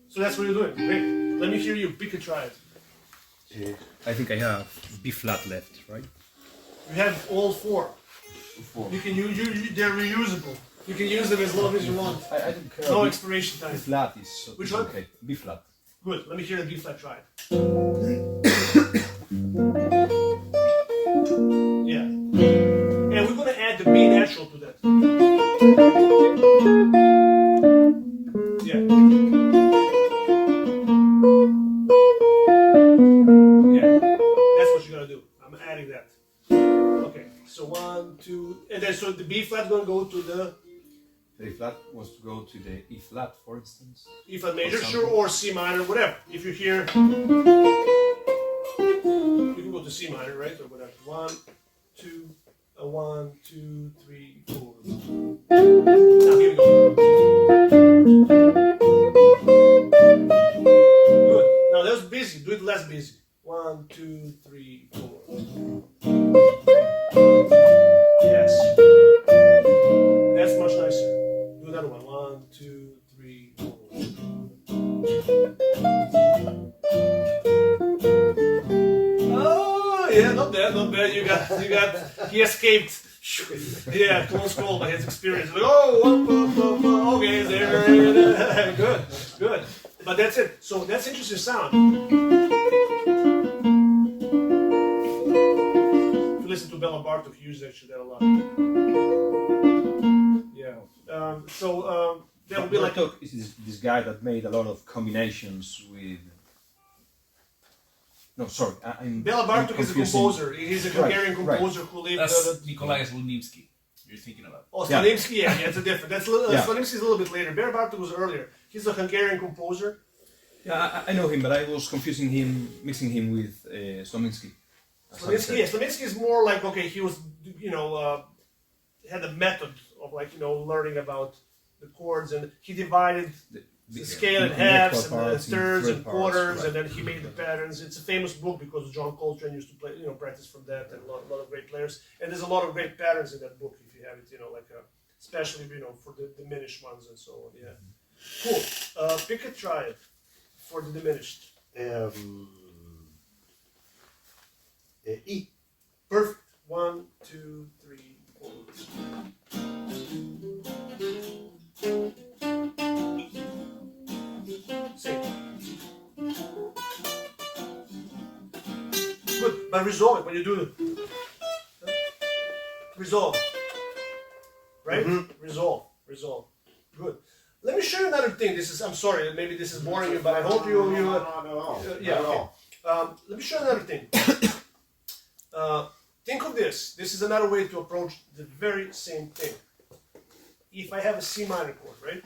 Speaker 1: So that's what you're doing. Great. Let me hear you. Pick a triad.
Speaker 2: I think I have B flat left, right?
Speaker 1: You have all four. You can use. They're reusable. You can use them as long as you want.
Speaker 2: I don't care.
Speaker 1: No expiration
Speaker 2: B
Speaker 1: time.
Speaker 2: flat is
Speaker 1: Which one?
Speaker 2: okay. B flat.
Speaker 1: Good. Let me hear the B flat triad. Yeah. And we're gonna add the B natural to that. Yeah. Yeah. That's what you're gonna do. I'm adding that. Okay. So 1, 2, and then so the B flat gonna go to the
Speaker 2: The flat wants to go to the E flat, for instance.
Speaker 1: E flat major,
Speaker 2: something.
Speaker 1: sure, or C minor, whatever. If you hear, you can go to C minor, right, or whatever. 1, 2, 1, 2, 3, 4. Now here we go. Good. Now that was busy. Do it less busy. 1, 2, 3, 4. Yes. That's much nicer. Do another one. 1, 2, 3, 4. Oh yeah, not bad, not bad. You got. He escaped. Yeah, close call by his experience. Like, oh, okay, there. Good. But that's it. So that's interesting sound. If you listen to Bela Bartok, he uses actually that a lot. Yeah. That would be like.
Speaker 2: Bartok is this guy that made a lot of combinations with. No, sorry, I'm.
Speaker 1: Bela Bartok is a
Speaker 2: confusing.
Speaker 1: composer. He's a Hungarian composer who lived.
Speaker 8: That's Nikolai Slonimsky you're thinking about.
Speaker 1: Oh, Slonimsky, yeah, it's a different.
Speaker 2: Yeah.
Speaker 1: Slonimsky's a little bit later. Bela Bartok was earlier. He's a Hungarian composer.
Speaker 2: Yeah, I know him, but I was mixing him with Slominski.
Speaker 1: Slonimsky is more like, okay, he was, had a method of learning about the chords, and he divided the scale in
Speaker 2: the
Speaker 1: halves
Speaker 2: equal
Speaker 1: and
Speaker 2: parts, in
Speaker 1: thirds
Speaker 2: three
Speaker 1: and
Speaker 2: parts,
Speaker 1: quarters,
Speaker 2: right.
Speaker 1: and then he made the patterns. It's a famous book because John Coltrane used to play, practice from that, and a lot of great players. And there's a lot of great patterns in that book if you have it, especially for the diminished ones and so on. Yeah, cool. Pick a triad for the diminished.
Speaker 3: E.
Speaker 1: Perfect. 1, 2, 3, 4. Same. Good. But resolve it when you do it. Resolve. Right? Resolve. Good. Let me show you another thing. I'm sorry, maybe this is boring you, but I hope you. Yeah. Okay. Let me show you another thing. Think of this. This is another way to approach the very same thing. If I have a C minor chord, right?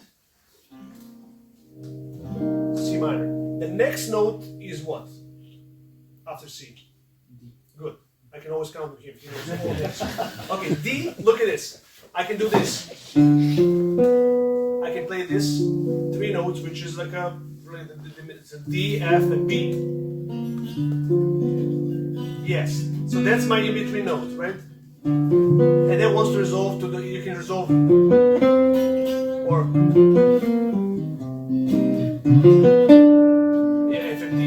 Speaker 1: C minor. The next note is what? After C. D. Good. I can always count on him. He knows all this. Okay, D. Look at this. I can do this. I can play this 3 notes, which is like it's a D, F, and B. Yes. So that's my in-between note, right? And then once to resolve you can resolve or F and D.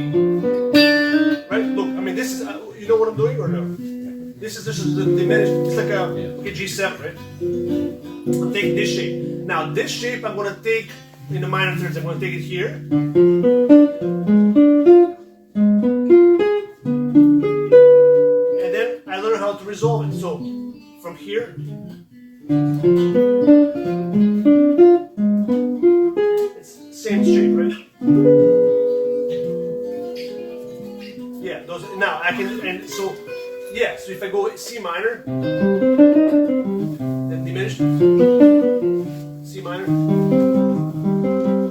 Speaker 1: Right? Look, I mean, this is you know what I'm doing or no? This is the diminished. It's like a G7, right? I'll take this shape. Now this shape I'm gonna take in the minor thirds. I'm gonna take it here. How to resolve it. So from here, it's the same shape, right? Yeah, those now I can so if I go C minor, then diminished, C minor,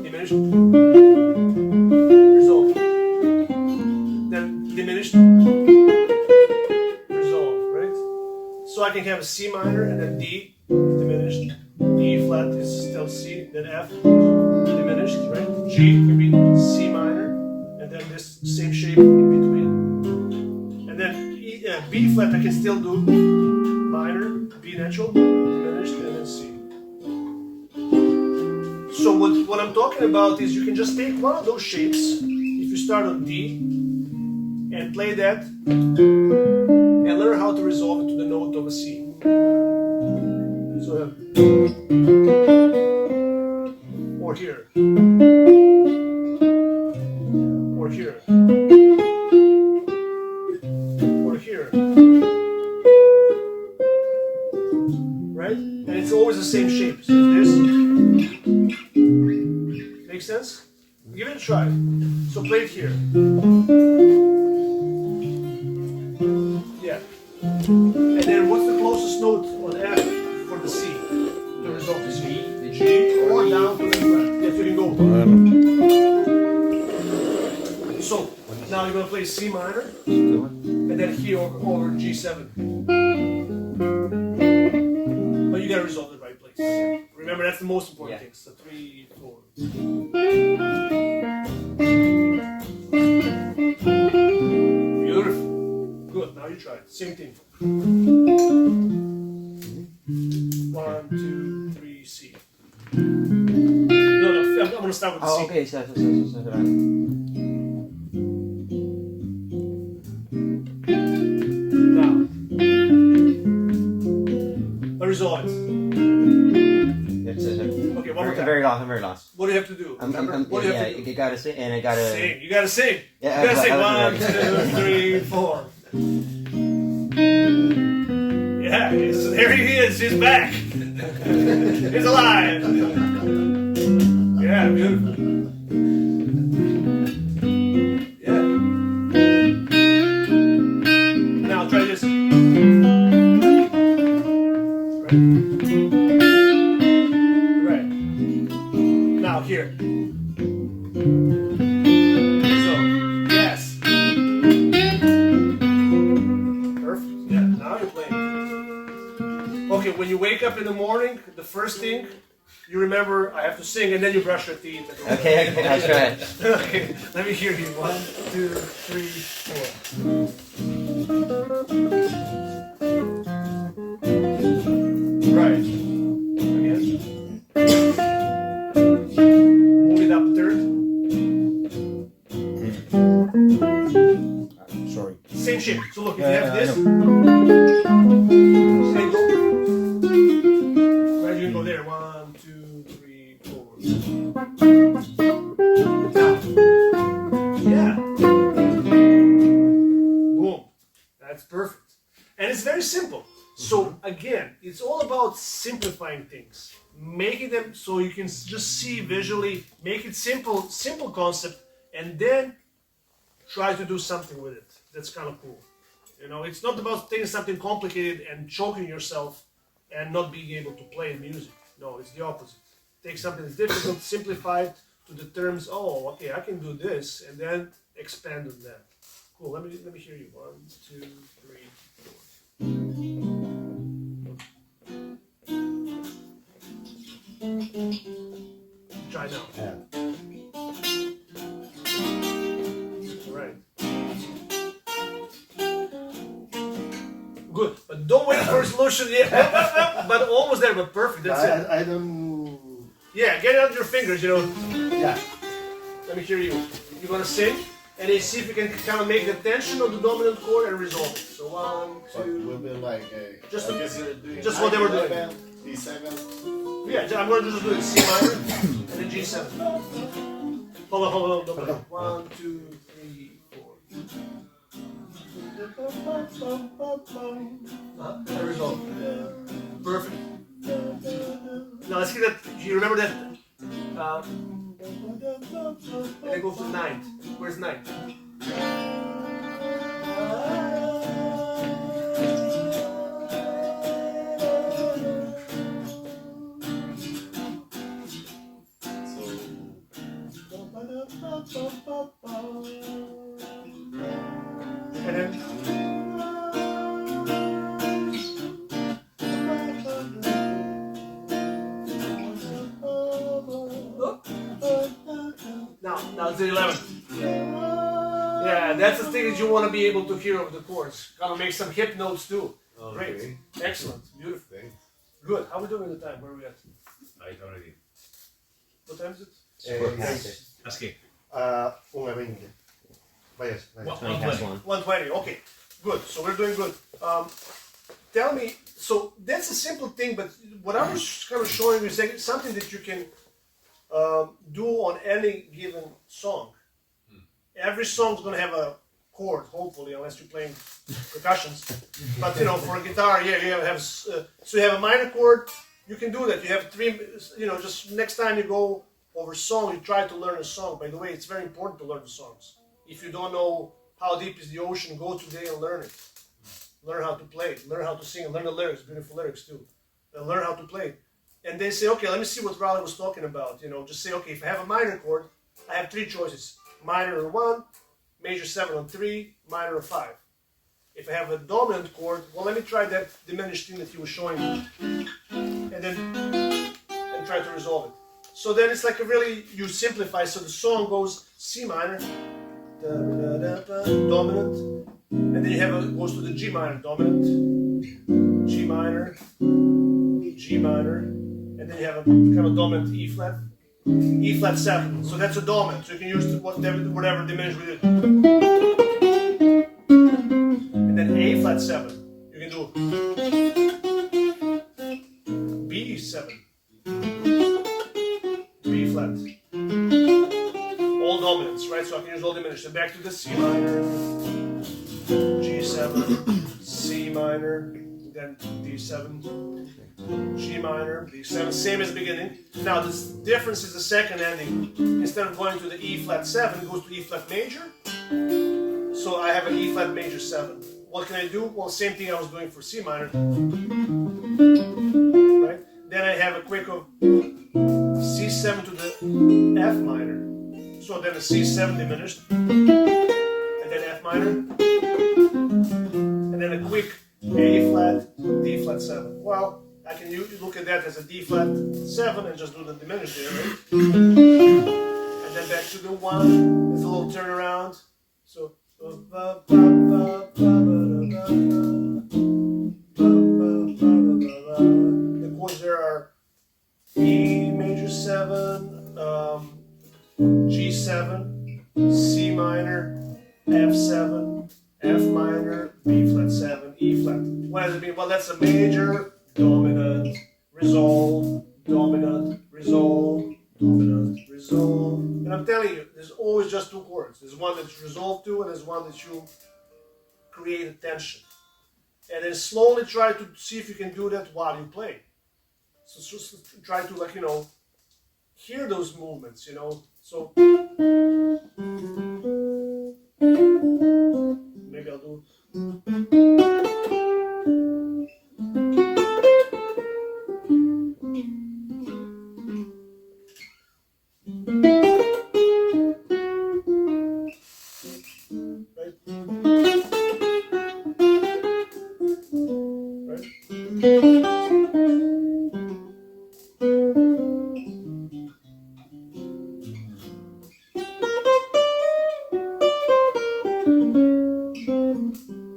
Speaker 1: diminished, resolve, then diminished. So I can have a C minor and then D diminished, E flat is still C, then F diminished, right? G can be C minor, and then this same shape in between, and then B flat I can still do minor, B natural, diminished, and then C. So what I'm talking about is you can just take one of those shapes. If you start on D and play that. And learn how to resolve it to the note of a C. So, or here, or here, or here, right? And it's always the same shape. So this makes sense. Give it a try. So play it here. And then what's the closest note on F for the C? The result is G, or down to the flat. Yes, you can go. So now you're gonna play C minor, and then here over G7. But you gotta resolve the right place. Remember, that's the most important thing. So 3, 4. Beautiful. Good. Now you try it. Same thing. 1, 2, 3, C. No, I'm gonna start with the C.
Speaker 6: Okay, so.
Speaker 1: Now, resolve it. Okay, one more time.
Speaker 6: Very lost.
Speaker 1: What do you have to do? What do you have to do?
Speaker 6: You gotta sing, and I gotta
Speaker 1: Sing. You gotta sing.
Speaker 6: Yeah,
Speaker 1: You gotta sing.
Speaker 6: I
Speaker 1: 1,
Speaker 6: was
Speaker 1: 2, 3, 4. Yeah, there he is. He's back. He's alive. Yeah, beautiful. Yeah. Now try this. Right. Now here. So, yes. Perfect. Yeah, now you're playing. Okay, when you wake up in the morning, the first thing You remember, I have to sing, and then you brush your teeth.
Speaker 4: Okay, I'll try.
Speaker 1: Okay, let me hear you. 1, 2, 3, 4. Right. Again. Move it up a third.
Speaker 2: Sorry.
Speaker 1: Same shape. So look, if you have
Speaker 2: I
Speaker 1: this,
Speaker 2: know.
Speaker 1: and go. Right, you can go there. 1, 2, 3, 4. Now. Yeah. Boom. That's perfect. And it's very simple. So again, it's all about simplifying things, making them so you can just see visually, make it simple concept, and then try to do something with it. That's kind of cool. You know, it's not about taking something complicated and choking yourself and not being able to play music. No, it's the opposite. Take something that's difficult, simplify it to the terms. Oh, okay, I can do this, and then expand on that. Cool. Let me hear you. 1, 2, 3, 4. Try now.
Speaker 3: Yeah.
Speaker 1: All right. Good, but don't wait for a solution yet. But almost there, but perfect. That's it.
Speaker 3: I don't.
Speaker 1: Yeah, get it on your fingers, you know.
Speaker 3: Yeah.
Speaker 1: Let me hear you. You're gonna sing, and then see if you can kind of make the tension on the dominant chord and resolve it. So 1,
Speaker 5: So it
Speaker 1: 2.
Speaker 5: will be like a.
Speaker 1: Just
Speaker 5: I
Speaker 1: a-
Speaker 5: guess you're doing
Speaker 1: just what they were doing.
Speaker 5: D7.
Speaker 1: Yeah, I'm gonna just do it C minor and then G7. Hold on. 1, 2, 3, 4. And resolve. Perfect. Now let's hear that. You remember that? And it goes to 9th. Where's 9th? And then. Now it's the 11th. Yeah, that's the thing that you want to be able to hear over the chords. Kind of make some hip notes too.
Speaker 5: Okay.
Speaker 1: Great. Excellent. Beautiful.
Speaker 5: Thanks.
Speaker 1: Good. How are we doing in the time? Where are we at?
Speaker 8: I already.
Speaker 1: What time is it?
Speaker 8: That's okay.
Speaker 3: 1:20. Vayas.
Speaker 8: What?
Speaker 4: 20 past 1.
Speaker 1: 1:20. Okay. Good. So we're doing good. Tell me, so that's a simple thing, but what I was kind of showing you is something that you can do on any given song. Every song's going to have a chord, hopefully, unless you're playing percussions. But you know, for a guitar, yeah, you have so you have a minor chord. You can do that. You have 3. You know, just next time you go over a song, you try to learn a song. By the way, it's very important to learn the songs. If you don't know how deep is the ocean, go today and learn it. Learn how to play, learn how to sing, and learn the lyrics, beautiful lyrics too. And learn how to play. And then say, okay, let me see what Rale was talking about. You know, just say, okay, if I have a minor chord, I have 3 choices. Minor on 1, major 7 on 3, minor on 5. If I have a dominant chord, well, let me try that diminished thing that he was showing me. And try to resolve it. So then it's like a really, you simplify. So the song goes C minor, dominant, and then you have goes to the G minor, dominant, G minor, G minor, and then you have a kind of dominant E flat 7. So that's a dominant. So you can use whatever diminished with it. And then A flat 7. You can do B7. B flat. All dominants, right? So I can use all diminished. Then back to the C minor, G7, C minor, then D7, G minor, D7, same as the beginning. Now the difference is the second ending. Instead of going to the E flat 7, it goes to E flat major. So I have an E flat major 7. What can I do? Well, same thing I was doing for C minor. Right? Then I have a quick of C7 to the F minor. So then a C7 diminished. And then F minor. And then a quick A flat, D flat 7. Well, I can can you look at that as a D flat 7 and just do the diminished there, right? And then back to the 1. It's a little turnaround. So the chords there are E major 7, G7, C minor, F7, F minor, B flat 7, E flat. What does it mean? Well, that's a major, dominant, resolve, dominant, resolve, dominant, resolve. And I'm telling you, there's always just 2 chords. There's one that's resolved to, and there's one that you create a tension. And then slowly try to see if you can do that while you play. So just try to, like, hear those movements, So maybe I'll do. Right?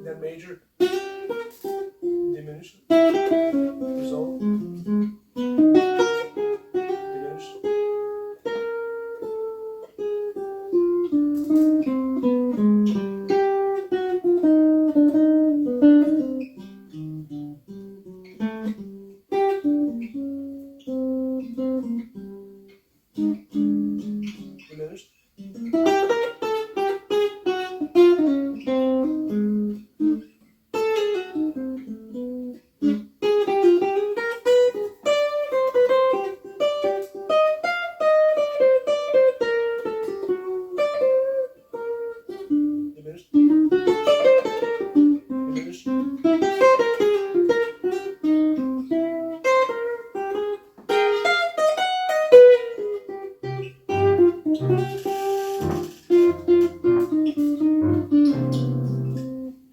Speaker 1: Then major, diminished, resolve, diminished. Diminished. Diminished. Diminished.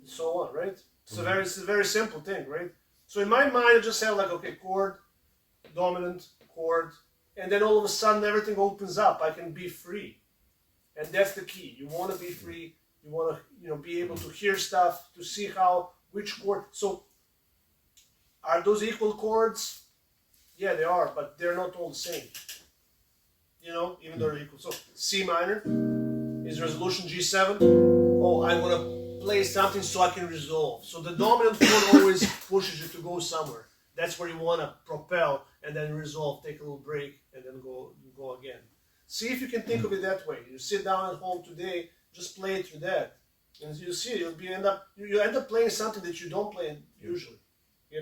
Speaker 1: So on, right? It's a very simple thing, right? So in my mind, I just have like, okay, chord, dominant, chord, and then all of a sudden everything opens up. I can be free, and that's the key. You want to be free. You want to, be able to hear stuff, to see which chord. So, are those equal chords? Yeah, they are, but they're not all the same. Even though they're equal. So C minor is resolution G7. Oh, I want to play something so I can resolve. So the dominant chord always pushes you to go somewhere. That's where you want to propel and then resolve, take a little break, and then go again. See if you can think of it that way. You sit down at home today, just play it through that, and you see you end up playing something that you don't play usually. You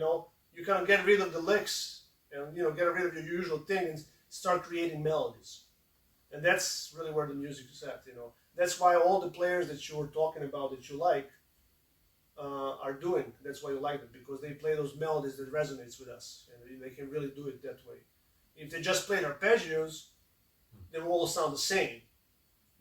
Speaker 1: kind of get rid of the licks and get rid of your usual thing and start creating melodies. And that's really where the music is at. That's why all the players that you were talking about that you like are doing. That's why you like them, because they play those melodies that resonates with us, and they can really do it that way. If they just played arpeggios, they will all sound the same,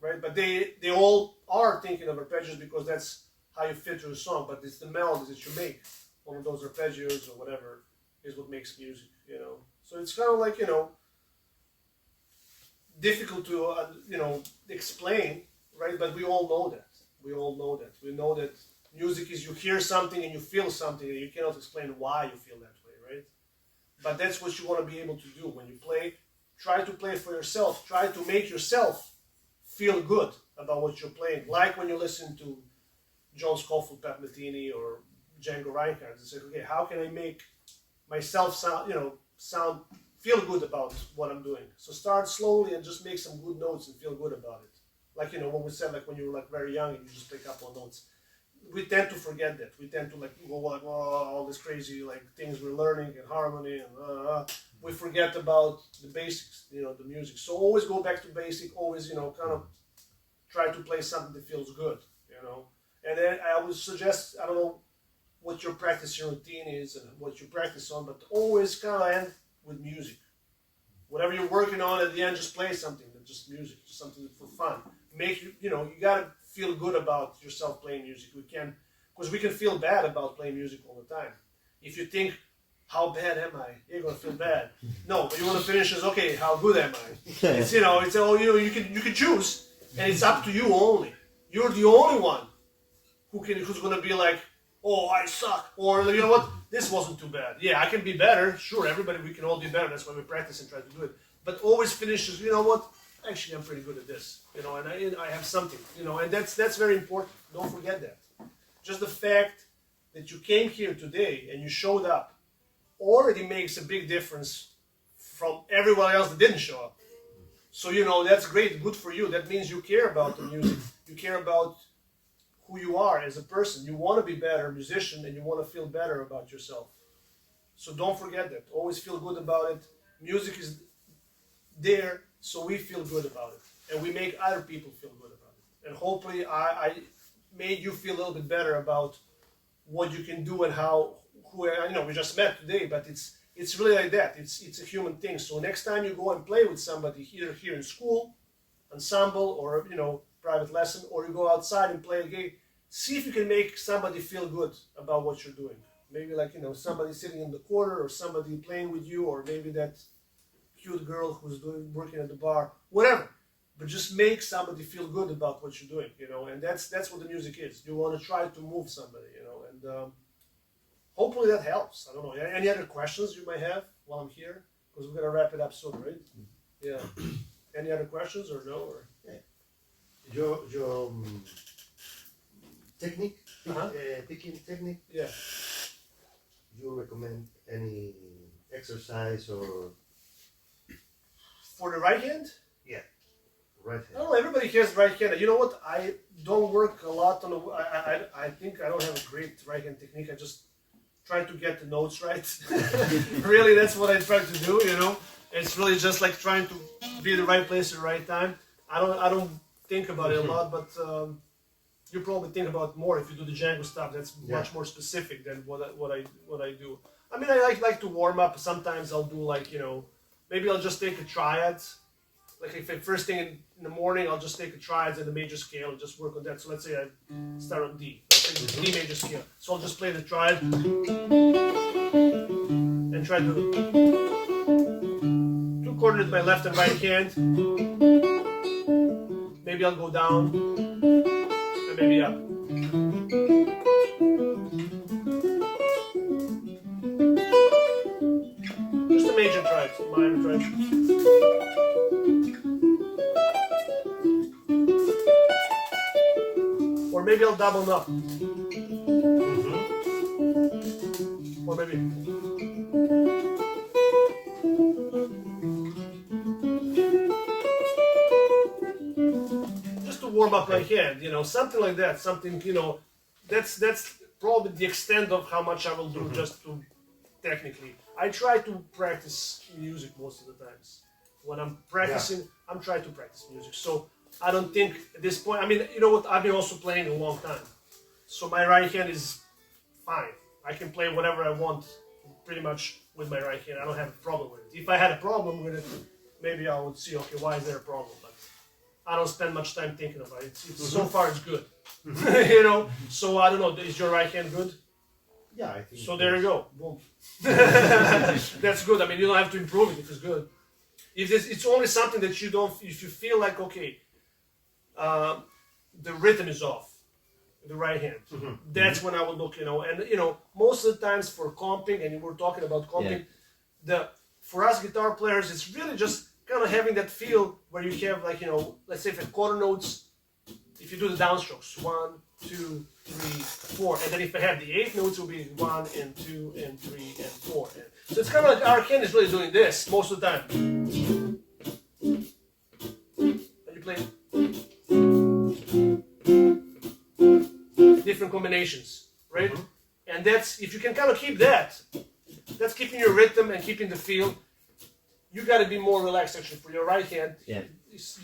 Speaker 1: right? But they all are thinking of arpeggios because that's how you fit through the song. But it's the melodies that you make on those arpeggios or whatever is what makes music, So it's kind of like, difficult to, explain, right? But we all know that. We know that music is you hear something and you feel something, and you cannot explain why you feel that way, right? But that's what you want to be able to do when you play. Try to play for yourself. Try to make yourself feel good about what you're playing. Like when you listen to John Scofield, Pat Metheny, or Django Reinhardt, and say, okay, how can I make myself sound feel good about what I'm doing? So start slowly and just make some good notes and feel good about it. Like what we said, like when you were very young and you just pick up on notes. We tend to forget that. We tend to go like, all these crazy things we're learning and harmony and we forget about the basics, the music. So always go back to basic. Always kind of try to play something that feels good, And then I would suggest, I don't know what your practicing routine is and what you practice on, but always kind of end with music. Whatever you're working on at the end, just play something, just music, just something for fun. Make you gotta feel good about yourself playing music. Because we can feel bad about playing music all the time. If you think, how bad am I? You're gonna feel bad. No, but you want to finish as, okay, how good am I? It's, you know, it's all you can choose, and it's up to you only. You're the only one who's gonna be like, oh, I suck, or you know what, this wasn't too bad. Yeah, I can be better. Sure, everybody, we can all be better. That's why we practice and try to do it. But always finishes, you know what? Actually, I'm pretty good at this, you know, and I have something, you know, and that's very important. Don't forget that. Just the fact that you came here today and you showed up already makes a big difference from everyone else that didn't show up. So, you know, that's great, good for you. That means you care about the music. You care about who you are as a person. You want to be better musician and you want to feel better about yourself. So don't forget that. Always feel good about it. Music is there so we feel good about it. And we make other people feel good about it. And hopefully I made you feel a little bit better about what you can do and you know, we just met today, but it's really like that. It's a human thing. So next time you go and play with somebody, either here in school, ensemble, or, you know, private lesson, or you go outside and play a game, see if you can make somebody feel good about what you're doing. Maybe like, you know, somebody sitting in the corner, or somebody playing with you, or maybe that cute girl who's working at the bar, whatever. But just make somebody feel good about what you're doing, you know, and that's what the music is. You want to try to move somebody, you know, and hopefully that helps. I don't know. Any other questions you might have while I'm here? Because we're gonna wrap it up soon, right? Yeah. Any other questions or no? Or
Speaker 3: Your technique,
Speaker 1: Uh-huh.
Speaker 3: picking technique.
Speaker 1: yeah.
Speaker 3: You recommend any exercise or
Speaker 1: For the right hand?
Speaker 3: right
Speaker 1: I
Speaker 3: hand?
Speaker 1: don't know. Everybody has right hand. You know what? I don't work a lot on the. I think I don't have a great right hand technique. I just try to get the notes right. Really, that's what I try to do. You know, it's really just like trying to be in the right place at the right time. I don't think about it a lot, but you probably think about it more if you do the Django stuff. That's much more specific than what I do. I mean, I like to warm up. Sometimes I'll do like, you know, maybe I'll just take a triad. Like if first thing in the morning, I'll just take a triads and the major scale and just work on that. So let's say I start on D. Let's say the D major scale. So I'll just play the triad and try to two coordinate my left and right hand. Maybe I'll go down and maybe up. Just a major triad, minor triad. Or maybe I'll double up. Or maybe. Just to warm up my hand, you know, something like that. Something, you know, that's probably the extent of how much I will do just to technically. I try to practice music most of the times. When I'm practicing, I'm trying to practice music. So I don't think at this point, I mean, you know what, I've been also playing a long time. So my right hand is fine. I can play whatever I want pretty much with my right hand. I don't have a problem with it. If I had a problem with it, maybe I would see, okay, why is there a problem? But I don't spend much time thinking about it. So far it's good. You know, so I don't know, is your right hand good?
Speaker 3: Yeah, I think
Speaker 1: So there you go. Boom. That's good. I mean, you don't have to improve it if it's good. If it's only something that you don't, if you feel like, okay, the rhythm is off, the right hand. That's when I would look, you know, and you know, most of the times for comping, and we're talking about comping, for us guitar players, it's really just kind of having that feel where you have like, you know, let's say for quarter notes, if you do the downstrokes, 1, 2, 3, 4, and then if I have the 8 notes, it will be 1 and 2 and 3 and 4. So it's kind of like our hand is really doing this most of the time. And you play different combinations, right? And that's, if you can kind of keep that, that's keeping your rhythm and keeping the feel. You got to be more relaxed actually for your right hand.
Speaker 4: Yeah.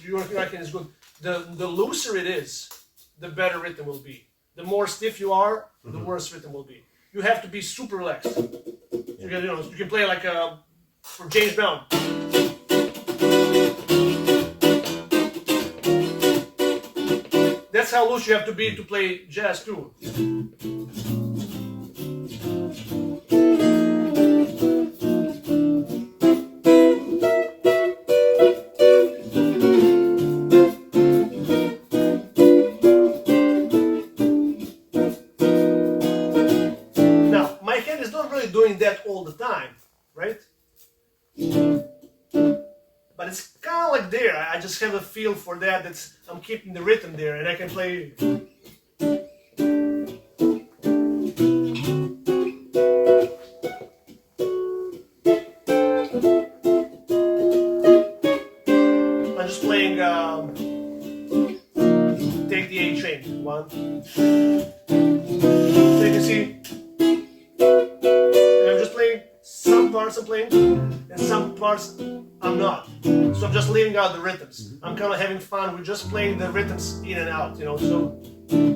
Speaker 1: Your right hand is good. The looser it is, the better rhythm will be. The more stiff you are, the worse rhythm will be. You have to be super relaxed. You can, you know, you can play like for James Brown. That's how loose you have to be to play jazz too. that I'm keeping the rhythm there, and I can play. I'm just playing. Take the A train. 1. So you can see, and I'm just playing. Some parts I'm playing, and some parts I'm not. So I'm just leaving out the rhythms. I'm kind of having fun with just playing the rhythms in and out, you know.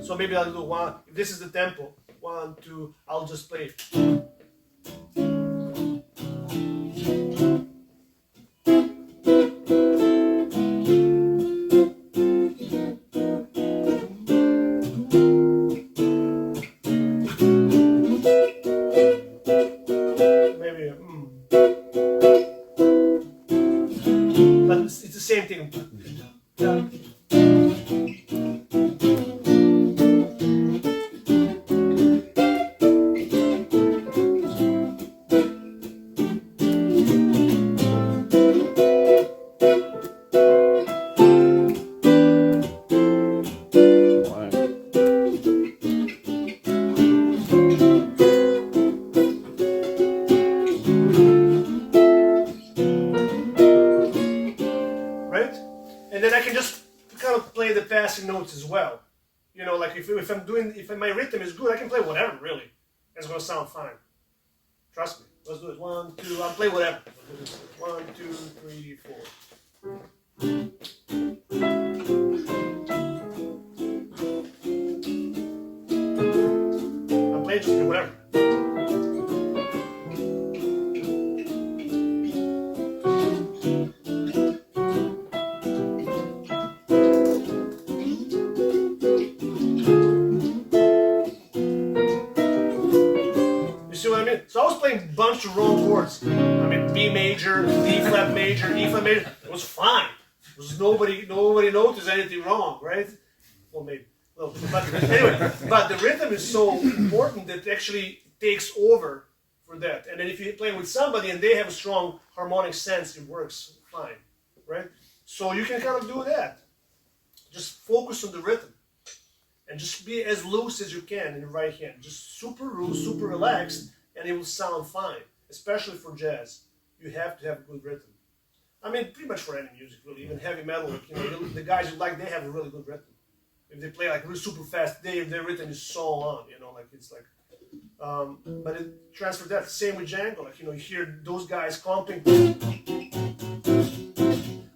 Speaker 1: So maybe I'll do 1. If this is the tempo, 1, 2. I'll just play. Maybe. But it's the same thing. Right? And then I can just kind of play the passing notes as well. You know, like if my rhythm is good, I can play whatever, really. It's gonna sound fine. Trust me. Let's do it. 1, 2, I'll play whatever. 1, 2, 3, 4. I'll play just whatever. So I was playing a bunch of wrong chords. I mean, B major, D flat major, E flat major. It was fine. It was nobody noticed anything wrong, right? Well, maybe. Well, but anyway, but the rhythm is so important that it actually takes over for that. And then if you're playing with somebody and they have a strong harmonic sense, it works fine, right? So you can kind of do that. Just focus on the rhythm. And just be as loose as you can in the right hand. Just super loose, super relaxed, and it will sound fine. Especially for jazz. You have to have a good rhythm. I mean, pretty much for any music, really. Even heavy metal, like, you know, the guys you like, they have a really good rhythm. If they play like really super fast, their rhythm is so on, you know, like it's like. But it transferred that. Same with Django, like, you know, you hear those guys comping.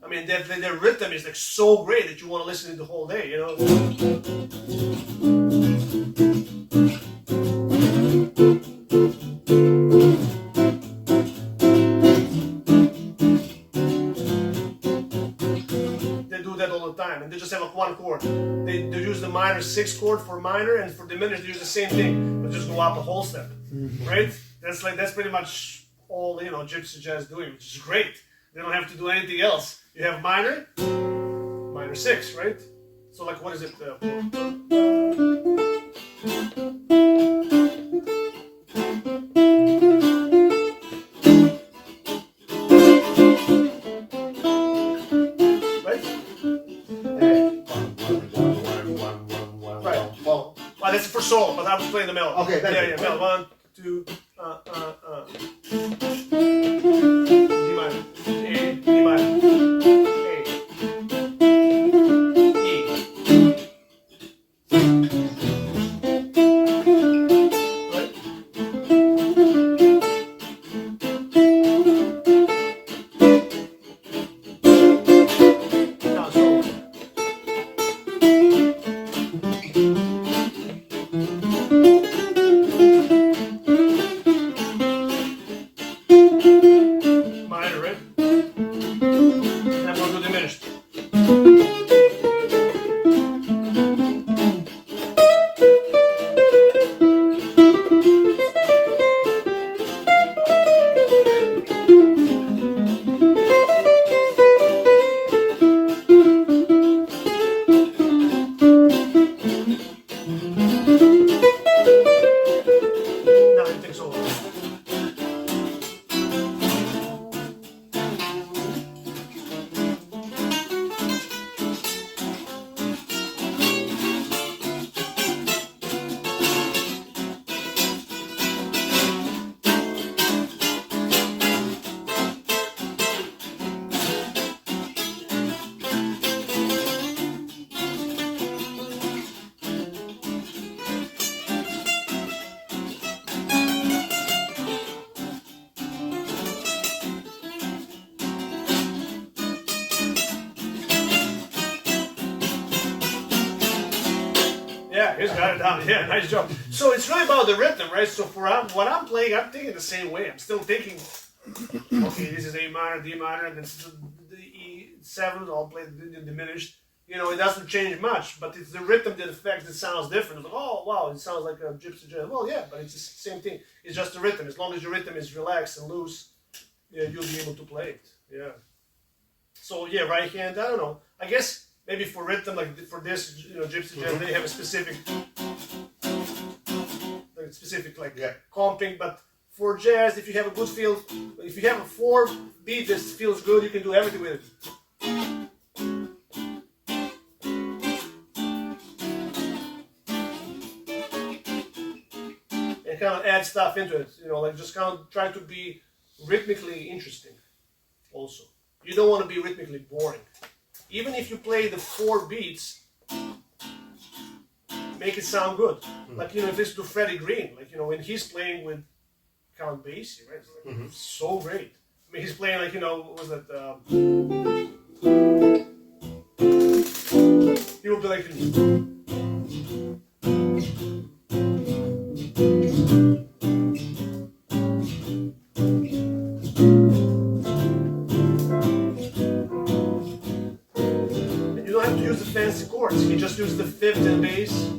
Speaker 1: I mean, their rhythm is like so great that you want to listen to it the whole day, you know. They do that all the time, and they just have like one chord. They use the minor 6 chord for minor, and for diminished they use the same thing, but just go up a whole step, right? That's pretty much all, you know, gypsy jazz doing, which is great. They don't have to do anything else. You have minor, minor 6, right? So like, what is it? Right. Well, that's for solo, but I was playing the melody.
Speaker 3: Okay, thank you.
Speaker 1: Yeah, melody. 1, 2, D minor, A, D minor, A, E. Right? Now, so. Yeah, he's got it down. Yeah, nice job. So it's really about the rhythm, right? So for what I'm playing, I'm thinking the same way. I'm still thinking, okay, this is A minor, D minor, and then the E7, I'll play the diminished. You know, it doesn't change much, but it's the rhythm that affects it sounds different. It's like, oh, wow, it sounds like a gypsy jazz. Well, yeah, but it's the same thing. It's just the rhythm. As long as your rhythm is relaxed and loose, yeah, you'll be able to play it. Yeah. So, yeah, right hand, I don't know. I guess maybe for rhythm, like for this, you know, gypsy jazz, they have a specific comping, but for jazz, if you have a good feel, if you have a 4 beat that feels good, you can do everything with it. And kind of add stuff into it, you know, like just kind of try to be rhythmically interesting also. You don't want to be rhythmically boring. Even if you play the 4 beats, make it sound good. Like, you know, if it's to Freddie Green, like, you know, when he's playing with Count Basie, right? It's like, so great. I mean, he's playing like, you know, what was that? He will be like, and you don't have to use the fancy chords. He just uses the 5th and bass.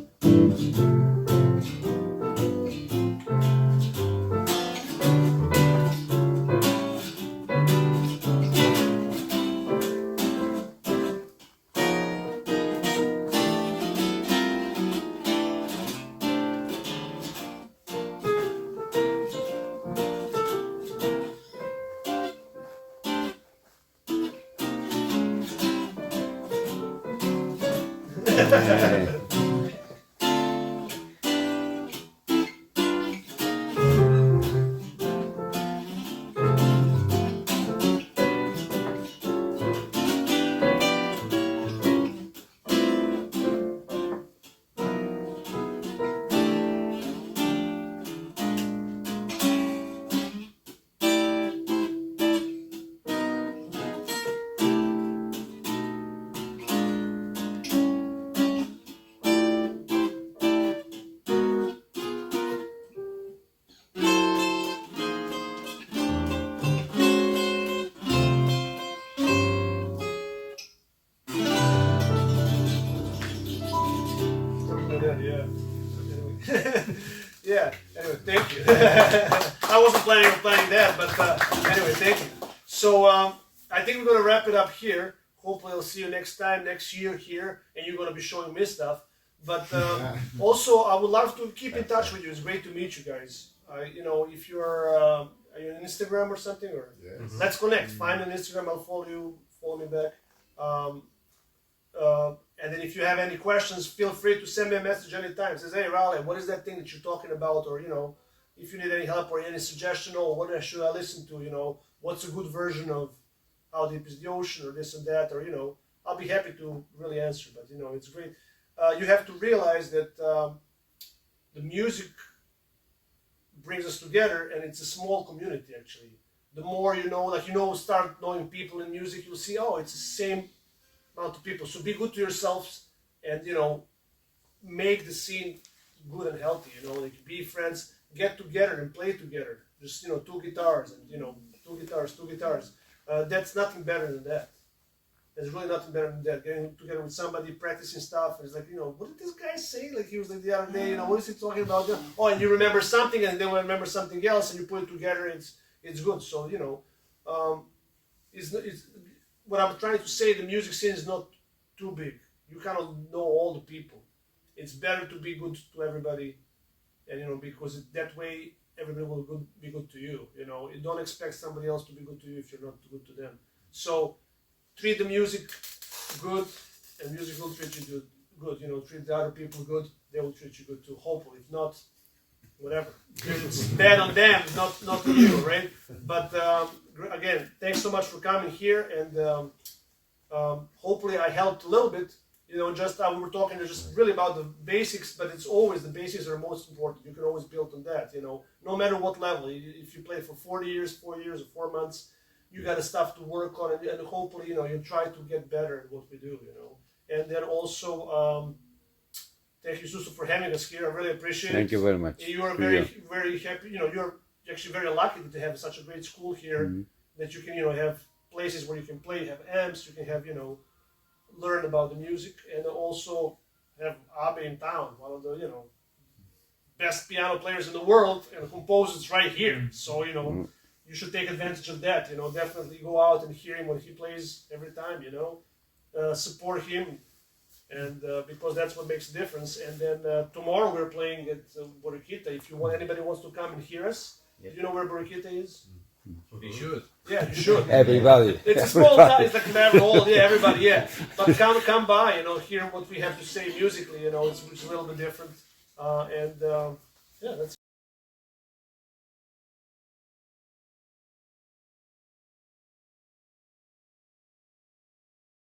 Speaker 1: Yeah. Yeah. Anyway, thank you. I wasn't planning on playing that, but anyway, thank you. So I think we're gonna wrap it up here. Hopefully, I'll see you next time, next year here, and you're gonna be showing me stuff. But also, I would love to keep in touch with you. It's great to meet you guys. You know, if you're are you on Instagram or something, or let's connect. Find me on Instagram. I'll follow you. Follow me back. And then if you have any questions, feel free to send me a message anytime. It says, hey, Rale, what is that thing that you're talking about? Or, you know, if you need any help or any suggestion, or what should I listen to? You know, what's a good version of How Deep is the Ocean, or this and that, or, you know, I'll be happy to really answer. But, you know, it's great. You have to realize that the music brings us together, and it's a small community, actually. The more you know, like, you know, start knowing people in music, you'll see, oh, it's the same amount of people. So be good to yourselves, and, you know, make the scene good and healthy. You know, like, be friends, get together and play together. Just, you know, 2 guitars and, you know, 2 guitars. That's nothing better than that. There's really nothing better than that. Getting together with somebody, practicing stuff. It's like, you know, what did this guy say? Like, he was like the other day, you know, what is he talking about? Oh, and you remember something, and then we remember something else, and you put it together. It's good. So, you know, it's what I'm trying to say. The music scene is not too big. You kind of know all the people. It's better to be good to everybody, and, you know, because that way everybody will be good to you. You know, you don't expect somebody else to be good to you if you're not good to them. So treat the music good, and music will treat you good. You know, treat the other people good, they will treat you good too. Hopefully, if not, whatever. It's bad on them, not on you, right? But again, thanks so much for coming here, and hopefully I helped a little bit. You know, just we were talking just really about the basics, but it's always the basics are most important. You can always build on that. You know, no matter what level. If you play for 4 years, or 4 months, you got stuff to work on, and hopefully, you know, you try to get better at what we do. You know, and then also Thank you, Susu, for having us here. I really appreciate it.
Speaker 6: Thank you very much.
Speaker 1: You are very, very happy. You know, you're actually very lucky to have such a great school here that you can, you know, have places where you can play, have amps, you can have, you know, learn about the music, and also have Abe in town, one of the, you know, best piano players in the world, and composers right here. So, you know, you should take advantage of that. You know, definitely go out and hear him when he plays every time. You know, support him. And because that's what makes a difference. And then tomorrow we're playing at Borikita. If you want, anybody wants to come and hear us, do you know where Borikita is?
Speaker 8: You should.
Speaker 1: Yeah, you should.
Speaker 6: Everybody.
Speaker 1: It's a small town. It's like Maryland. Yeah, everybody. Yeah, but come by. You know, hear what we have to say musically. You know, it's a little bit different. And yeah, that's.